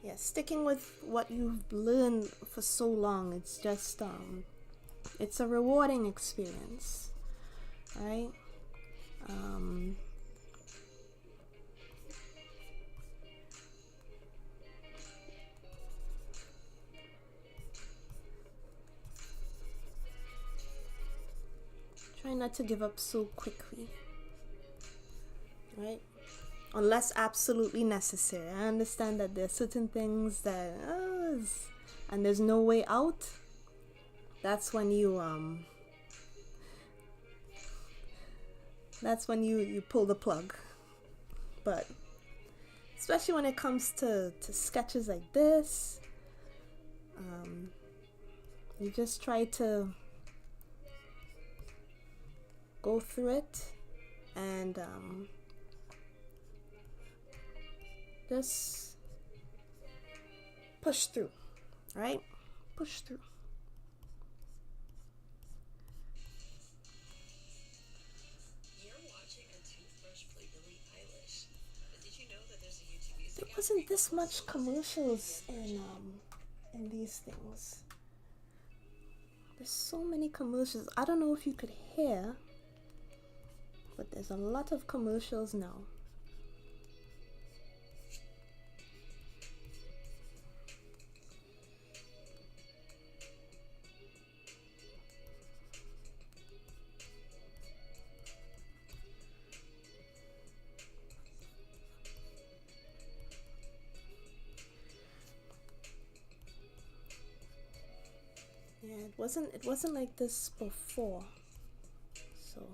yeah, sticking with what you've learned for so long, it's just it's a rewarding experience, right? Try not to give up so quickly, right? Unless absolutely necessary. I understand that there are certain things that and there's no way out. That's when you pull the plug. But especially when it comes to sketches like this, you just try to go through it and just push through, right? Push through. You're watching a toothbrush play Billie Eilish. But did you know that there's a YouTube music There wasn't this much commercials in these things. There's so many commercials. I don't know if you could hear, but there's a lot of commercials now. Yeah, it wasn't like this before. So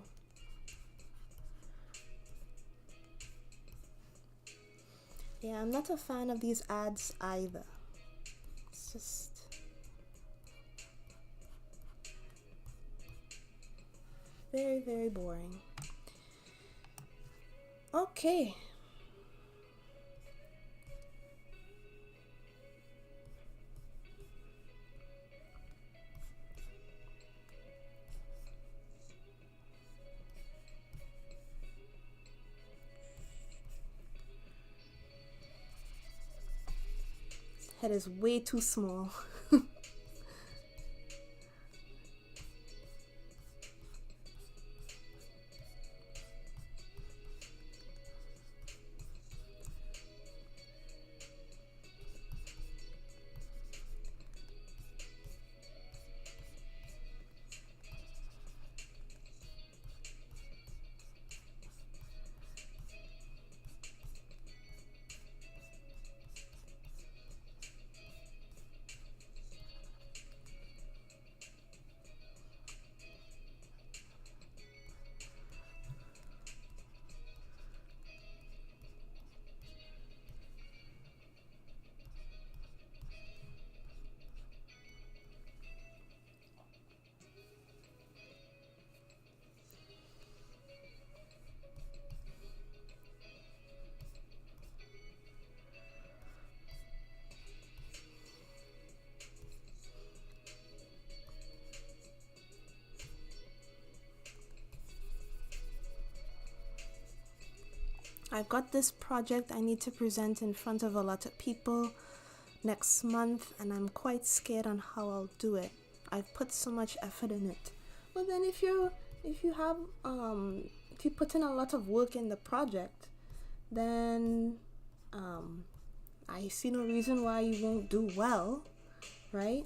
yeah, I'm not a fan of these ads either. It's just very, very boring. Okay. His head is way too small. I've got this project I need to present in front of a lot of people next month, and I'm quite scared on how I'll do it. I've put so much effort in it. But then if you put in a lot of work in the project, then I see no reason why you won't do well, right?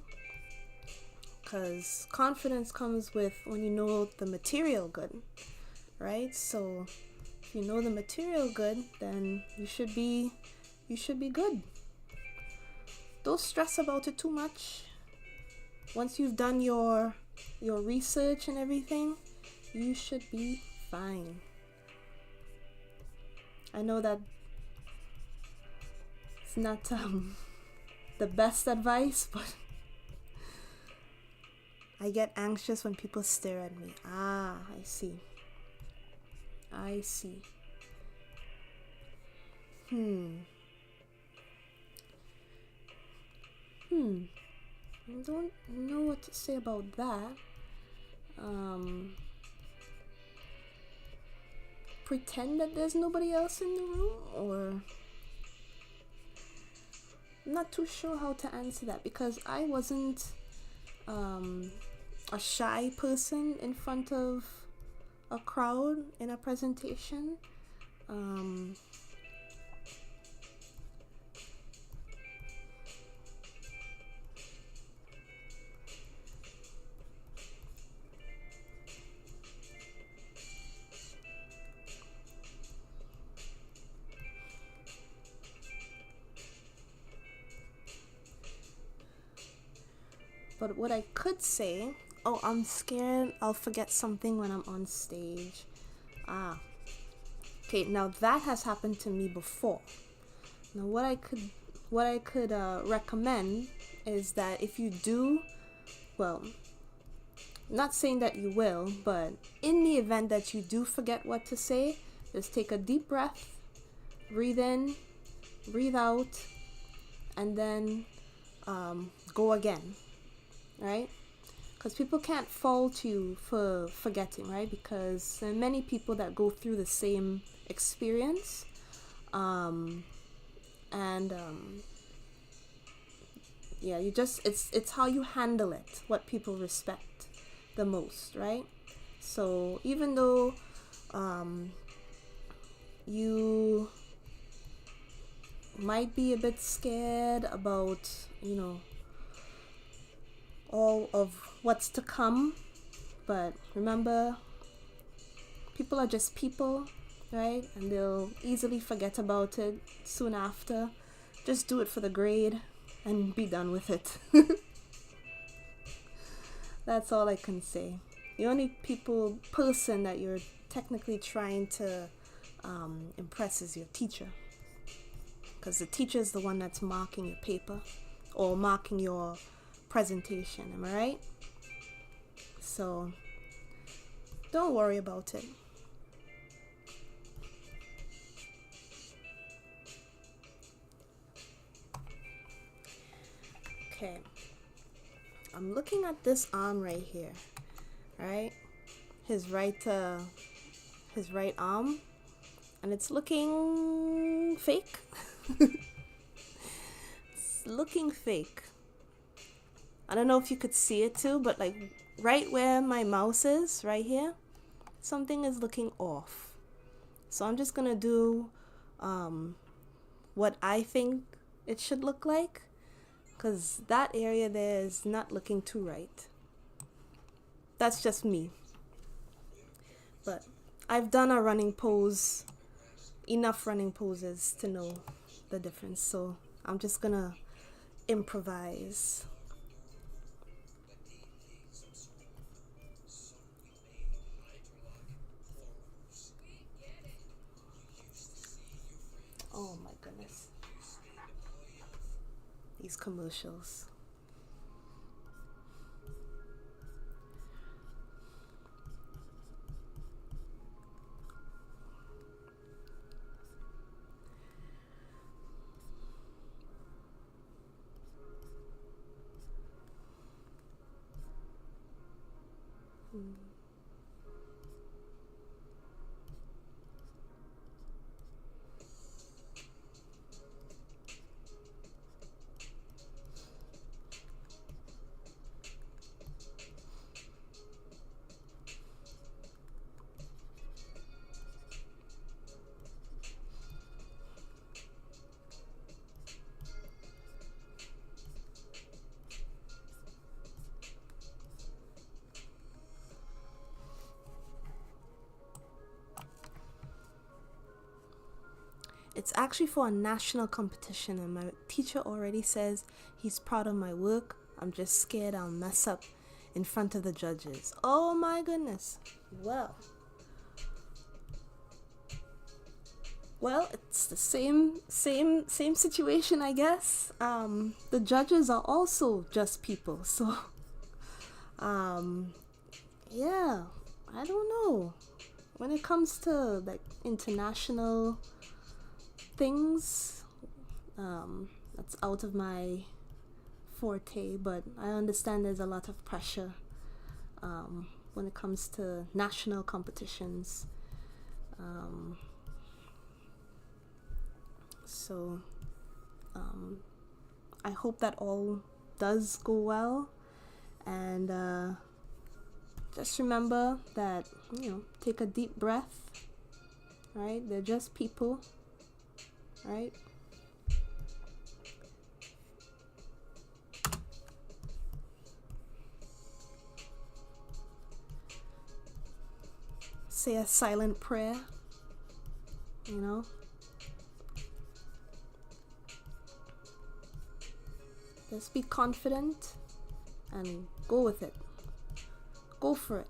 Because confidence comes with when you know the material good, right? So if you know the material good, then you should be good. Don't stress about it too much. Once you've done your your research and everything, you should be fine. I know that it's not the best advice, but I get anxious when people stare at me. Ah, I see. I see. I don't know what to say about that. Pretend that there's nobody else in the room, or I'm not too sure how to answer that, because I wasn't a shy person in front of a crowd in a presentation. But what I could say, oh, I'm scared I'll forget something when I'm on stage. Ah, okay, now that has happened to me before. Now what I could recommend is that if you do, well, not saying that you will, but in the event that you do forget what to say, just take a deep breath, breathe in, breathe out, and then go again, right? Because people can't fault you for forgetting, right? Because there are many people that go through the same experience. Yeah, you just, it's how you handle it, what people respect the most, right? So even though you might be a bit scared about, all of what's to come, but remember, people are just people, right? And they'll easily forget about it soon after. Just do it for the grade and be done with it. That's all I can say. The only person that you're technically trying to impress is your teacher, because the teacher is the one that's marking your paper or marking your presentation. Am I right? So don't worry about it. Okay, I'm looking at this arm right here, right? His right arm, and it's looking fake. It's looking fake. I don't know if you could see it too, but like right where my mouse is, right here, something is looking off. So I'm just gonna do what I think it should look like, because that area there is not looking too right. That's just me. But I've done a running pose, enough running poses to know the difference. So I'm just gonna improvise. Oh my goodness. These commercials. It's actually for a national competition, and my teacher already says he's proud of my work. I'm just scared I'll mess up in front of the judges. Oh my goodness. Well, it's the same situation, I guess. The judges are also just people, so yeah, I don't know. When it comes to like international things, that's out of my forte, but I understand there's a lot of pressure when it comes to national competitions. So I hope that all does go well, and just remember that, take a deep breath, right? They're just people, right? Say a silent prayer, just be confident and go with it. Go for it.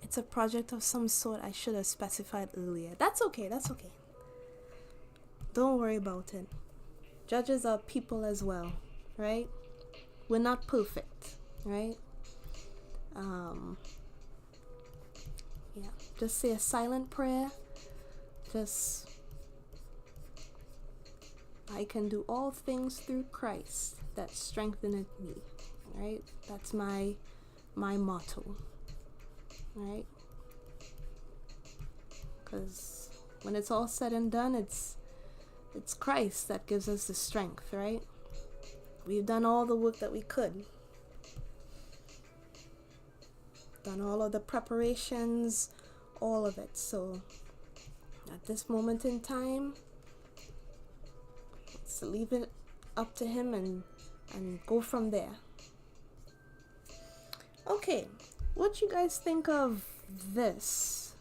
It's a project of some sort. I should have specified earlier. That's okay. Don't worry about it. Judges are people as well, right? We're not perfect, right? Yeah. Just say a silent prayer. Just, I can do all things through Christ that strengtheneth me, right? That's my motto, right? Because when it's all said and done, it's Christ that gives us the strength, right? We've done all the work that we could. Done all of the preparations, all of it. So at this moment in time, let's leave it up to him and go from there. Okay, what you guys think of this?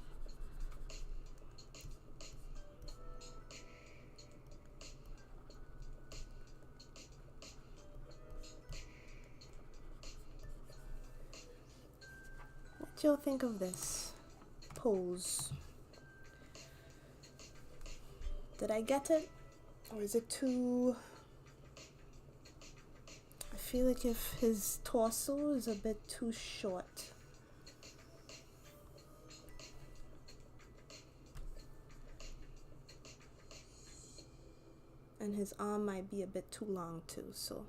What do you think of this pose? Did I get it? Or is it too... I feel like if his torso is a bit too short. And his arm might be a bit too long too, so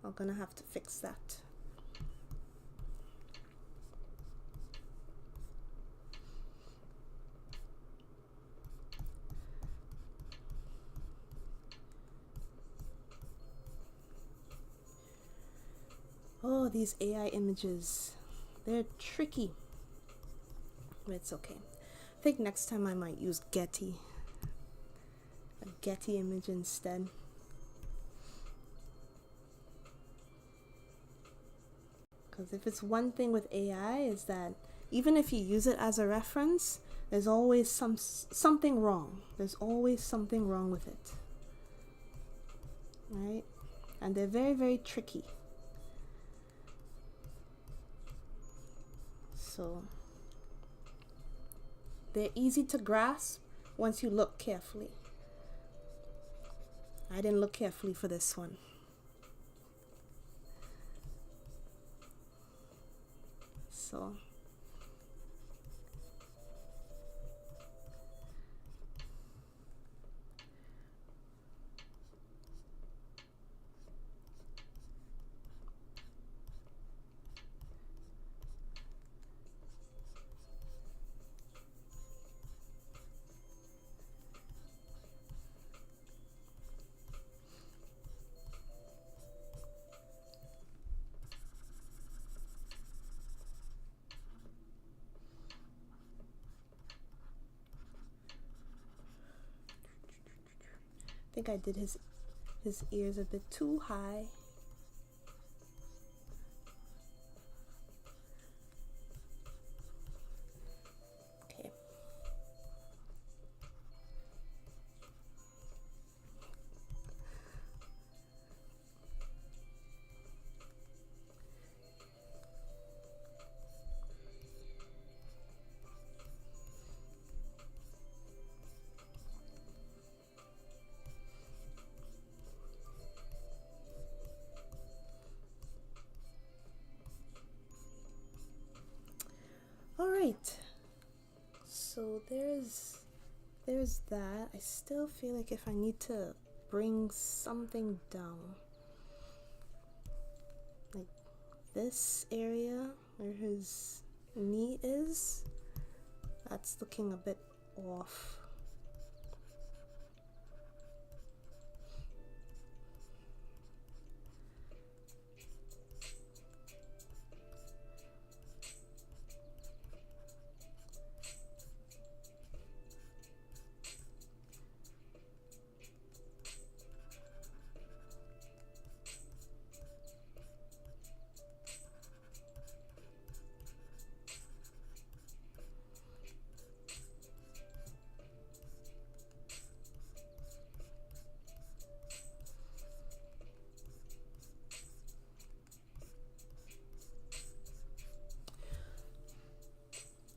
I'm gonna have to fix that. Oh, these AI images, they're tricky. But it's okay. I think next time I might use Getty. A Getty image instead. Because if it's one thing with AI is that even if you use it as a reference, there's always something wrong. There's always something wrong with it. Right? And they're very, very tricky. So they're easy to grasp once you look carefully. I didn't look carefully for this one. So think I did his ears a bit too high. Okay. All right. So there's that. I still feel like if I need to bring something down, like this area where his knee is, that's looking a bit off.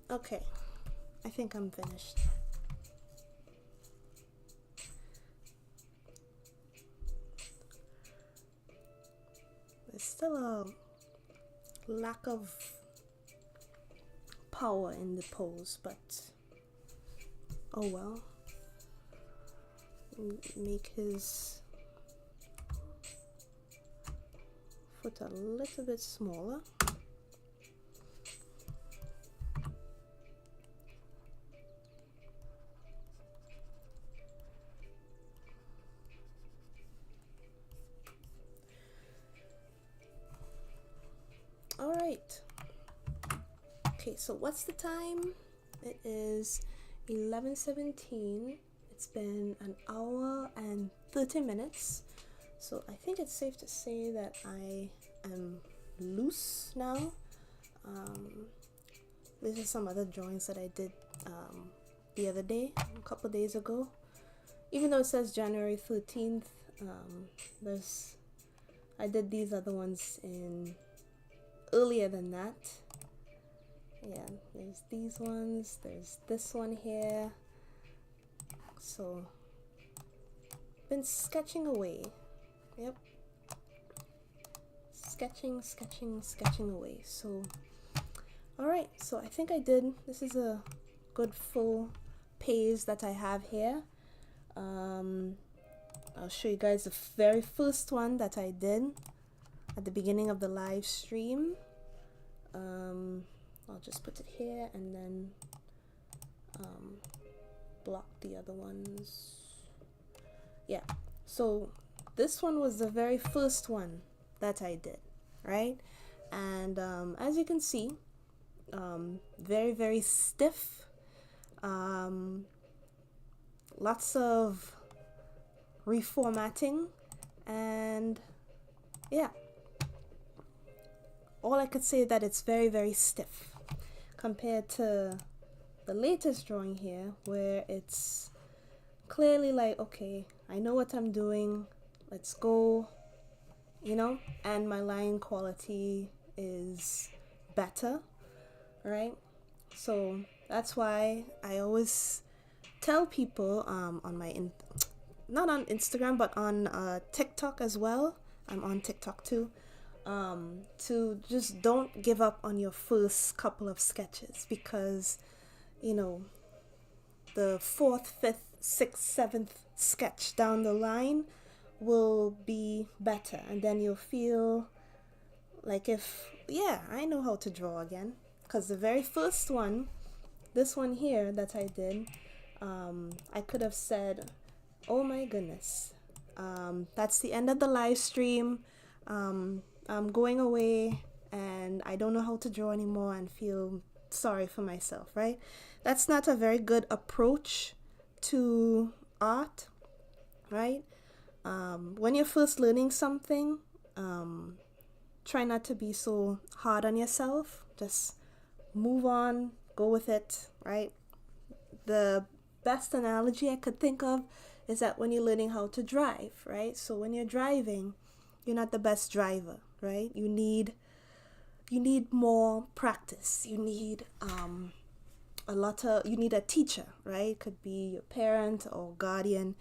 Okay, I think I'm finished. There's still a lack of power in the pose, but oh well. Make his foot a little bit smaller. All right. Okay, so what's the time? It is 11:17. It's been an hour and 30 minutes. So I think it's safe to say that I am loose now. These are some other drawings that I did the other day, a couple days ago. Even though it says January 13th, I did these other ones in earlier than that. Yeah, there's these ones, there's this one here. So been sketching away. Yep, sketching away. So all right, so I think I did, this is a good full page that I have here. I'll show you guys the very first one that I did at the beginning of the live stream. I'll just put it here and then block the other ones. Yeah, so this one was the very first one that I did, right? And as you can see, very stiff, lots of reformatting, and yeah, all I could say that it's very stiff compared to the latest drawing here, where it's clearly like, okay, I know what I'm doing, let's go, you know, and my line quality is better, right? So that's why I always tell people on my not on Instagram but on TikTok as well, I'm on TikTok too, to just don't give up on your first couple of sketches, because you know the 4th, 5th, 6th, 7th sketch down the line will be better, and then you'll feel like, if yeah, I know how to draw again. Because the very first one, this one here that I did, I could have said, oh my goodness, that's the end of the live stream, I'm going away and I don't know how to draw anymore, and feel sorry for myself, right? That's not a very good approach to art. right? When you're first learning something, try not to be so hard on yourself. Just move on, go with it, right? The best analogy I could think of is that when you're learning how to drive, right? So when you're driving, you're not the best driver, right? You need more practice. You need a teacher, right? Could be your parent or guardian,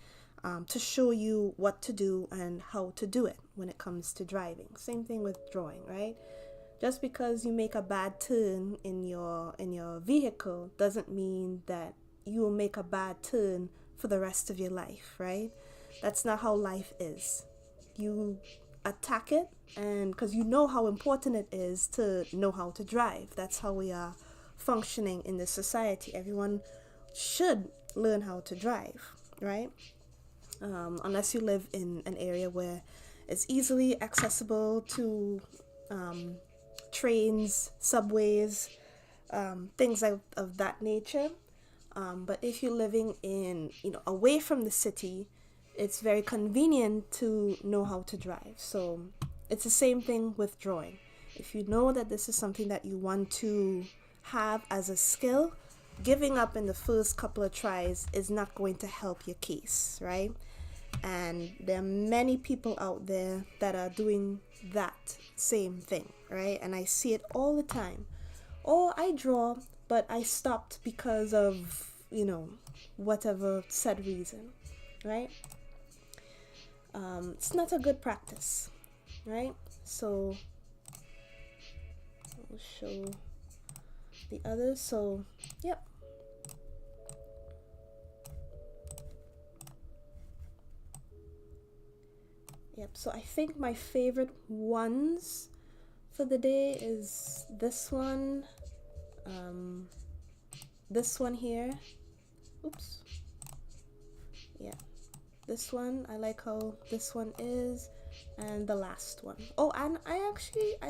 to show you what to do and how to do it when it comes to driving. Same thing with drawing, right? Just because you make a bad turn in your vehicle doesn't mean that you will make a bad turn for the rest of your life, right? That's not how life is. You attack it, and because you know how important it is to know how to drive. That's how we are functioning in this society. Everyone should learn how to drive, right? Unless you live in an area where it's easily accessible to um, trains, subways, things of that nature. But if you're living in, away from the city, it's very convenient to know how to drive. So it's the same thing with drawing. If you know that this is something that you want to have as a skill, giving up in the first couple of tries is not going to help your case, right? And there are many people out there that are doing that same thing, right? And I see it all the time. Or I draw, but I stopped because of, whatever said reason, right? It's not a good practice, right? So I'll show the others. So, yep. Yep, so I think my favorite ones for the day is this one, this one here. Oops. Yeah, this one. I like how this one is, and the last one. Oh, and I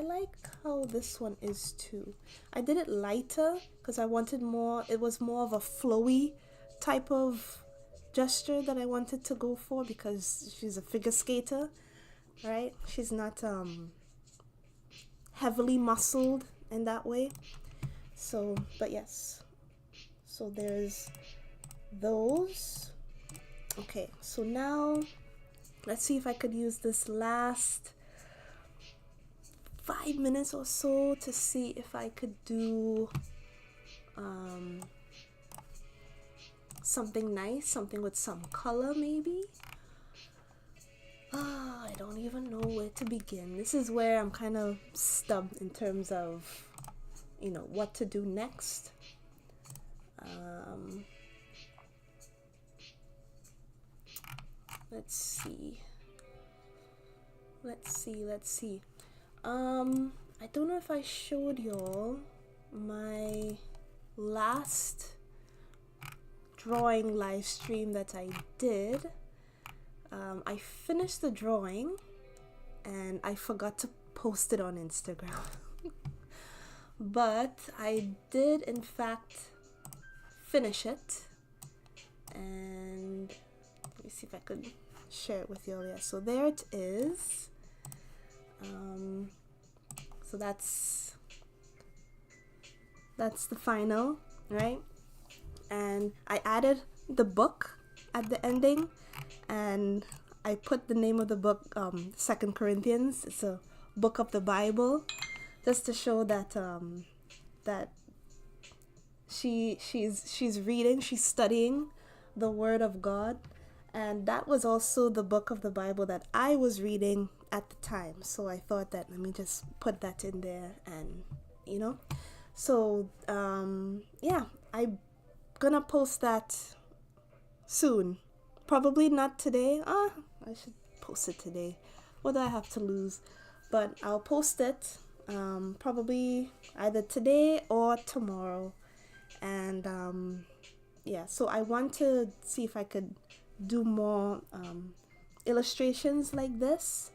like how this one is too. I did it lighter because I wanted more. It was more of a flowy type of gesture that I wanted to go for because she's a figure skater, right? She's not heavily muscled in that way. So, but yes. So there's those. Okay, so now let's see if I could use this last 5 minutes or so to see if I could do something nice, something with some color maybe. I don't even know where to begin. This is where I'm kind of stumped in terms of, what to do next. Let's see. I don't know if I showed y'all my last drawing live stream that I did. I finished the drawing and I forgot to post it on Instagram. But I did in fact finish it, and let me see if I could share it with y'all. Yeah, so there it is. So that's the final, right? And I added the book at the ending, and I put the name of the book, 2 Corinthians. It's a book of the Bible, just to show that that she's reading, she's studying the Word of God, and that was also the book of the Bible that I was reading at the time. So I thought that let me just put that in there, and so yeah, I'm gonna post that soon. Probably not today. I should post it today. What do I have to lose? But I'll post it probably either today or tomorrow. And yeah, so I want to see if I could do more illustrations like this,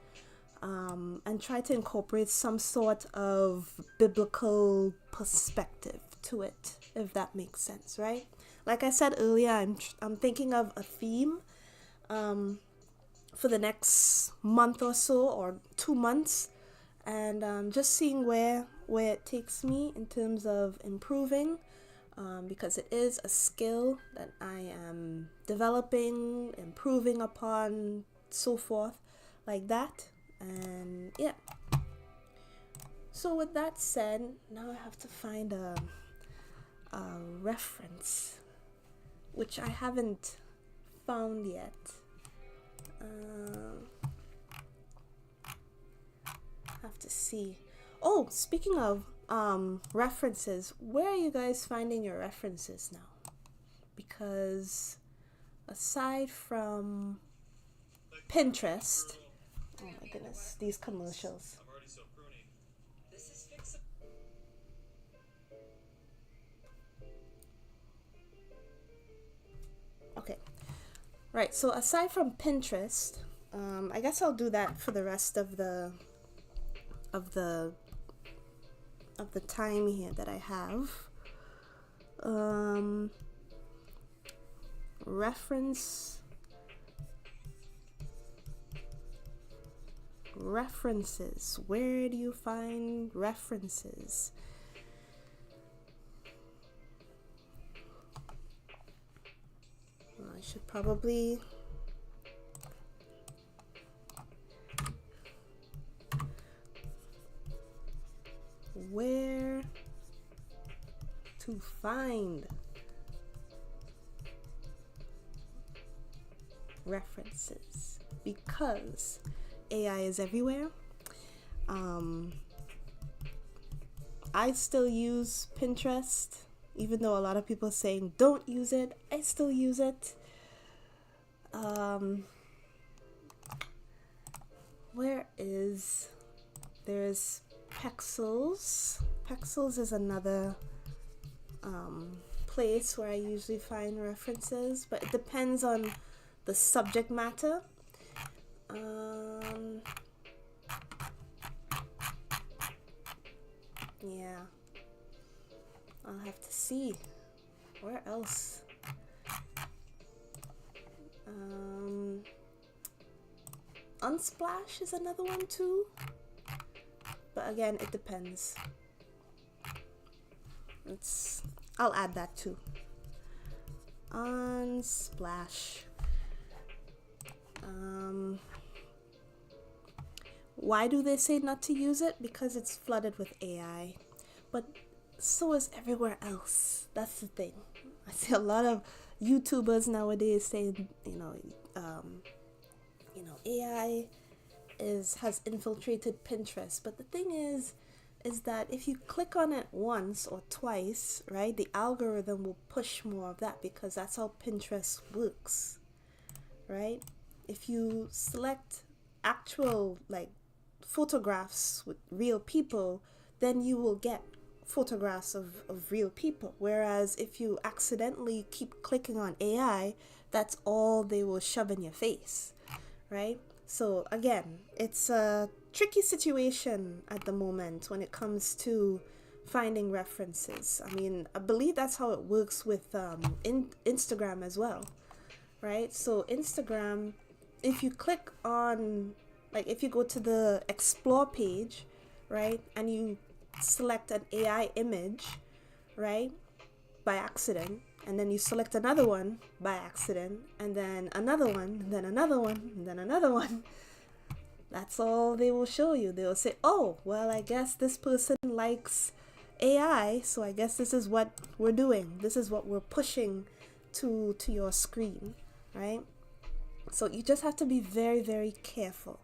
and try to incorporate some sort of biblical perspective to it, if that makes sense, right? Like I said earlier, I'm thinking of a theme, for the next month or so, or 2 months, and just seeing where it takes me in terms of improving, because it is a skill that I am developing, improving upon, so forth, like that. And yeah. So with that said, now I have to find a reference, which I haven't found yet. Have to see. Oh, speaking of references, where are you guys finding your references now? Because aside from Pinterest, oh my goodness, these commercials. Okay, right. So aside from Pinterest, I guess I'll do that for the rest of the time here that I have. References. Where do you find references? I should probably where to find references, because AI is everywhere. I still use Pinterest, even though a lot of people are saying don't use it. I still use it. There's Pexels. Pexels is another place where I usually find references, but it depends on the subject matter. Yeah, I'll have to see. Where else? Unsplash is another one too, but again, it depends. I'll add that too. Unsplash. Why do they say not to use it? Because it's flooded with AI, but so is everywhere else. That's the thing. I see a lot of YouTubers nowadays saying, AI has infiltrated Pinterest. But the thing is that if you click on it once or twice, right, the algorithm will push more of that, because that's how Pinterest works, right? If you select actual photographs with real people, then you will get photographs of real people. Whereas if you accidentally keep clicking on AI, that's all they will shove in your face, right? So again, it's a tricky situation at the moment when it comes to finding references. I mean, I believe that's how it works with Instagram as well, right? So Instagram, if you click on, if you go to the explore page, right, and you select an AI image, right, by accident, and then you select another one by accident, and then another one, and then another one, and then another one, that's all they will show you. They will say, oh, well, I guess this person likes AI, so I guess this is what we're doing. This is what we're pushing to your screen, right? So you just have to be very, very careful.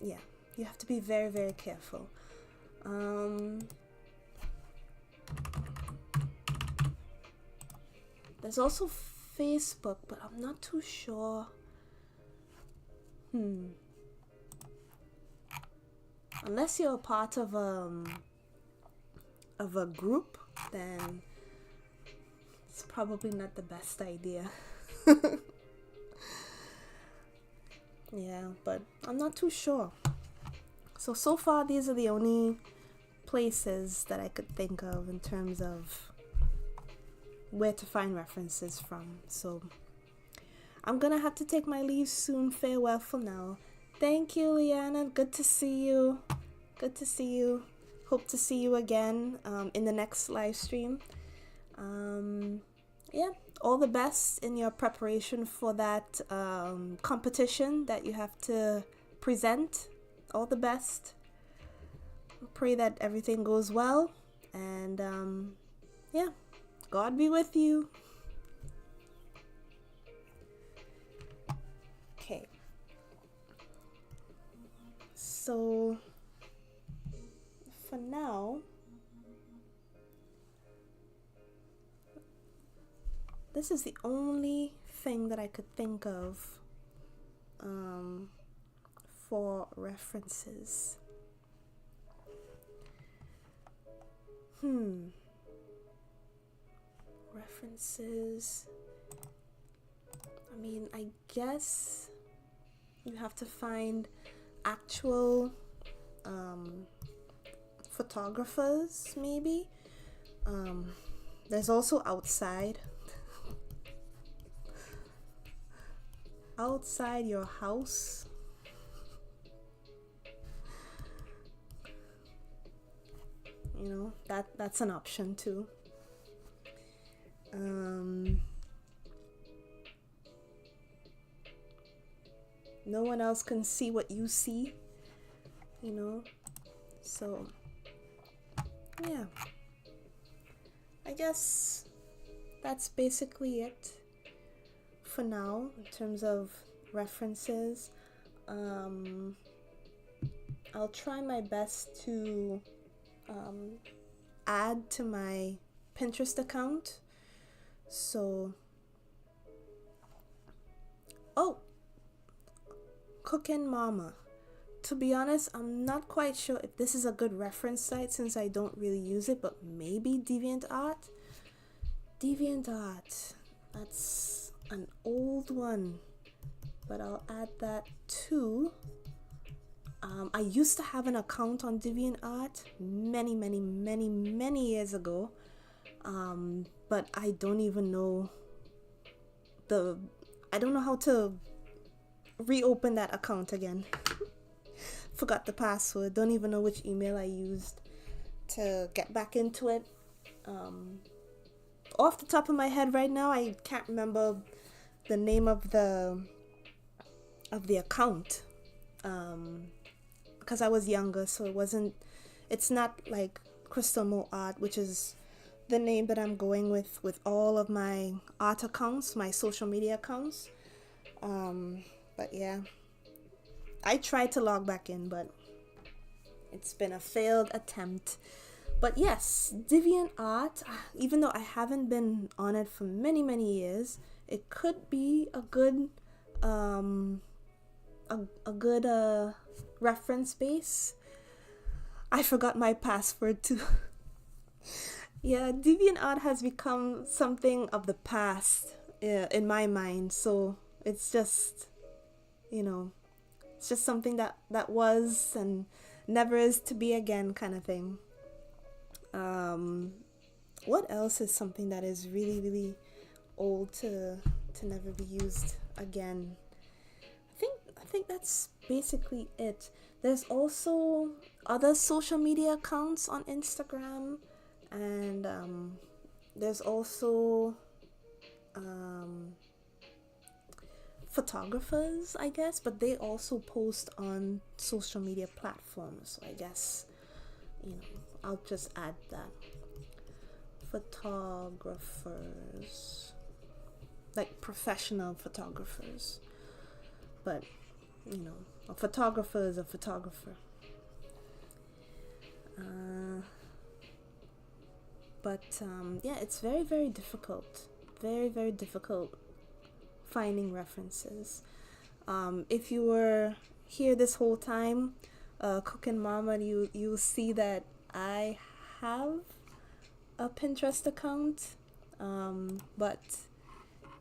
Yeah, you have to be very, very careful. There's also Facebook, but I'm not too sure. Unless you're a part of a group, then it's probably not the best idea. Yeah, but I'm not too sure. So far, these are the only places that I could think of in terms of where to find references from. So I'm gonna have to take my leave soon. Farewell for now. Thank you, Liana. Good to see you. Good to see you. Hope to see you again in the next live stream. Yeah, all the best in your preparation for that competition that you have to present. All the best. Pray that everything goes well. And yeah, God be with you. Okay. So for now, this is the only thing that I could think of for references. References. I mean, I guess you have to find actual photographers, maybe. There's also outside your house. You know, that's an option too. No one else can see what you see, you know. So yeah, I guess that's basically it for now in terms of references. I'll try my best to add to my Pinterest account. So, Cookin' Mama. To be honest, I'm not quite sure if this is a good reference site since I don't really use it, but maybe DeviantArt. DeviantArt. That's an old one, but I'll add that too. I used to have an account on DeviantArt many years ago, but I don't even know I don't know how to reopen that account again. Forgot the password. Don't even know which email I used to get back into it. Off the top of my head right now, I can't remember the name of the account. Because I was younger, so it's not like Crystal Mo Art, which is the name that I'm going with all of my art accounts, my social media accounts. But yeah, I tried to log back in, but it's been a failed attempt. But yes, DeviantArt, even though I haven't been on it for many years, it could be a good reference base. I forgot my password too. Yeah, DeviantArt has become something of the past in my mind. So it's just, it's just something that was and never is to be again kind of thing. What else is something that is really old to never be used again? I think that's basically it. There's also other social media accounts on Instagram, and there's also photographers, I guess, but they also post on social media platforms. So I guess, I'll just add that. Photographers, like professional photographers, but a photographer is a photographer. But yeah, it's very difficult, very difficult finding references. If you were here this whole time, Cookin' Mama, you'll see that I have a Pinterest account, but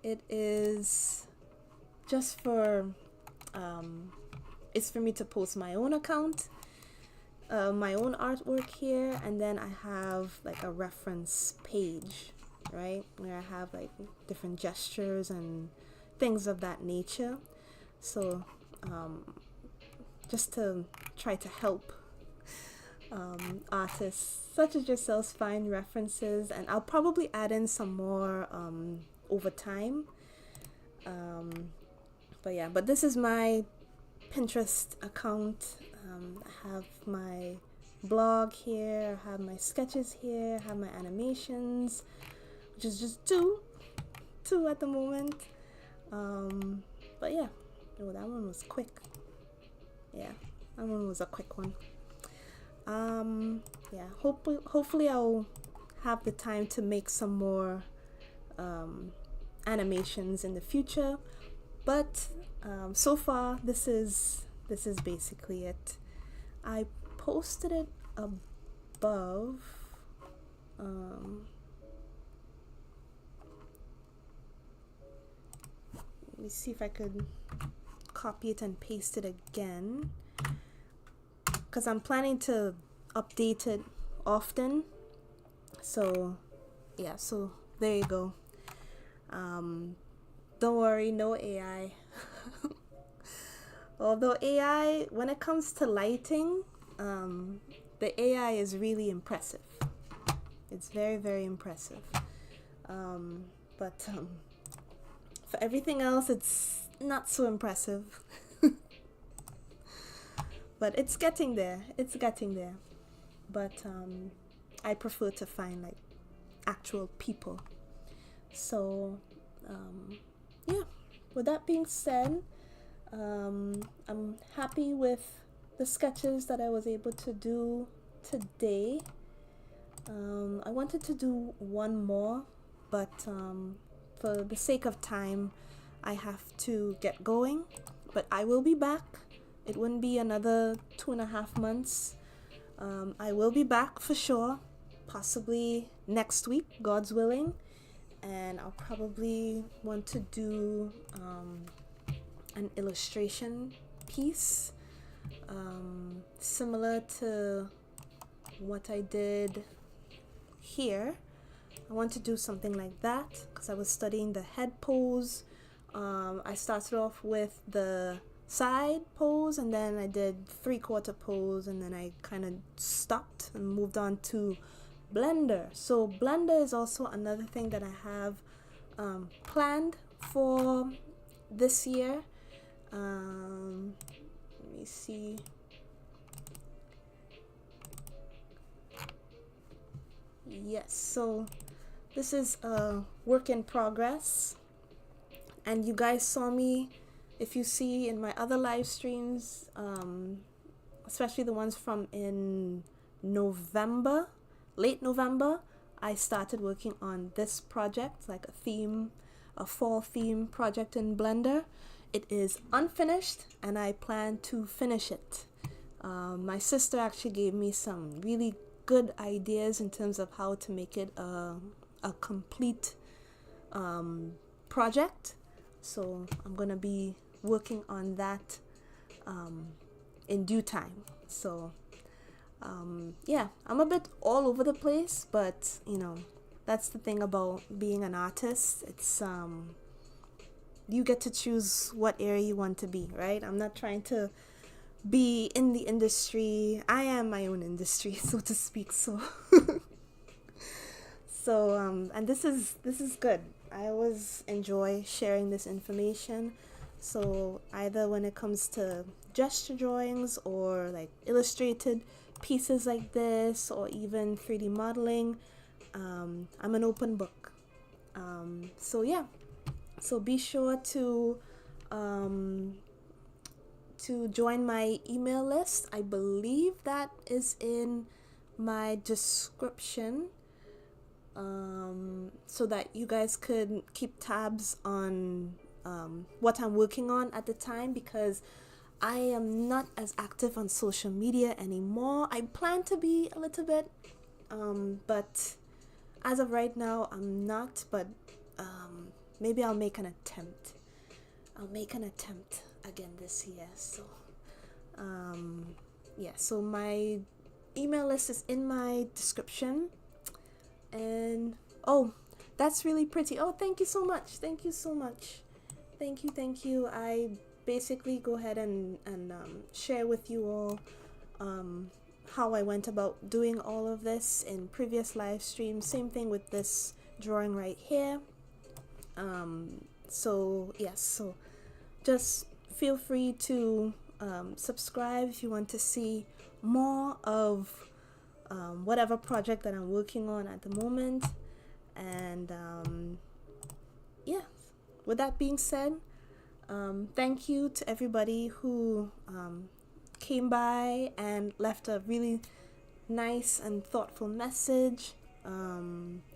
it is just for it's for me to post my own account, my own artwork here, and then I have like a reference page, right, where I have like different gestures and things of that nature. So just to try to help artists such as yourselves find references, and I'll probably add in some more over time. But yeah, but this is my Pinterest account. I have my blog here, I have my sketches here, I have my animations, which is just two at the moment. But yeah, oh, that one was quick. Yeah, that one was a quick one. Yeah, hopefully I'll have the time to make some more animations in the future. But so far, this is basically it. I posted it above. Let me see if I could copy it and paste it again, because I'm planning to update it often. So yeah, so there you go. Don't worry, no AI. Although AI, when it comes to lighting, the AI is really impressive. It's very, very impressive. But for everything else, it's not so impressive. But it's getting there. It's getting there. But I prefer to find like actual people. So yeah, with that being said, I'm happy with the sketches that I was able to do today. I wanted to do one more, but for the sake of time, I have to get going. But I will be back. It wouldn't be another 2.5 months. I will be back for sure, possibly next week, God's willing. And I'll probably want to do an illustration piece, similar to what I did here. I want to do something like that because I was studying the head pose. I started off with the side pose, and then I did 3/4 pose, and then I kind of stopped and moved on to blender. So blender is also another thing that I have planned for this year. Let me see. Yes, so this is a work in progress, and you guys saw me, if you see in my other live streams, especially the ones from in November, late November, I started working on this project, like a fall theme project in Blender. It is unfinished, and I plan to finish it. My sister actually gave me some really good ideas in terms of how to make it a complete project. So I'm gonna be working on that in due time. So yeah, I'm a bit all over the place, but you know, that's the thing about being an artist. It's you get to choose what area you want to be, right? I'm not trying to be in the industry. I am my own industry, so to speak. So and this is good. I always enjoy sharing this information. So either when it comes to gesture drawings or like illustrated pieces like this, or even 3D modeling, I'm an open book. So yeah, so be sure to join my email list. I believe that is in my description, so that you guys could keep tabs on what I'm working on at the time, because I am not as active on social media anymore. I plan to be a little bit, but as of right now, I'm not. But maybe I'll make an attempt. Again this year. So yeah, so my email list is in my description. And oh, that's really pretty. Oh, thank you so much. Thank you. I basically go ahead and share with you all how I went about doing all of this in previous live streams. Same thing with this drawing right here. So yes, so just feel free to subscribe if you want to see more of whatever project that I'm working on at the moment. And yeah, with that being said, thank you to everybody who came by and left a really nice and thoughtful message,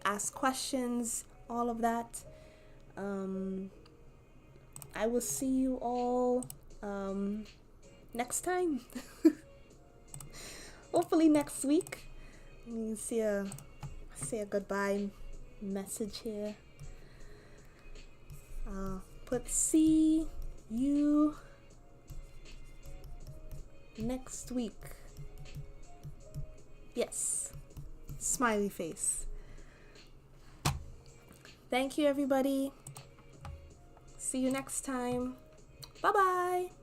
asked questions, all of that. I will see you all next time. Hopefully next week. Let me see say a goodbye message here. Put see you next week. Yes. Smiley face. Thank you, everybody. See you next time. Bye bye.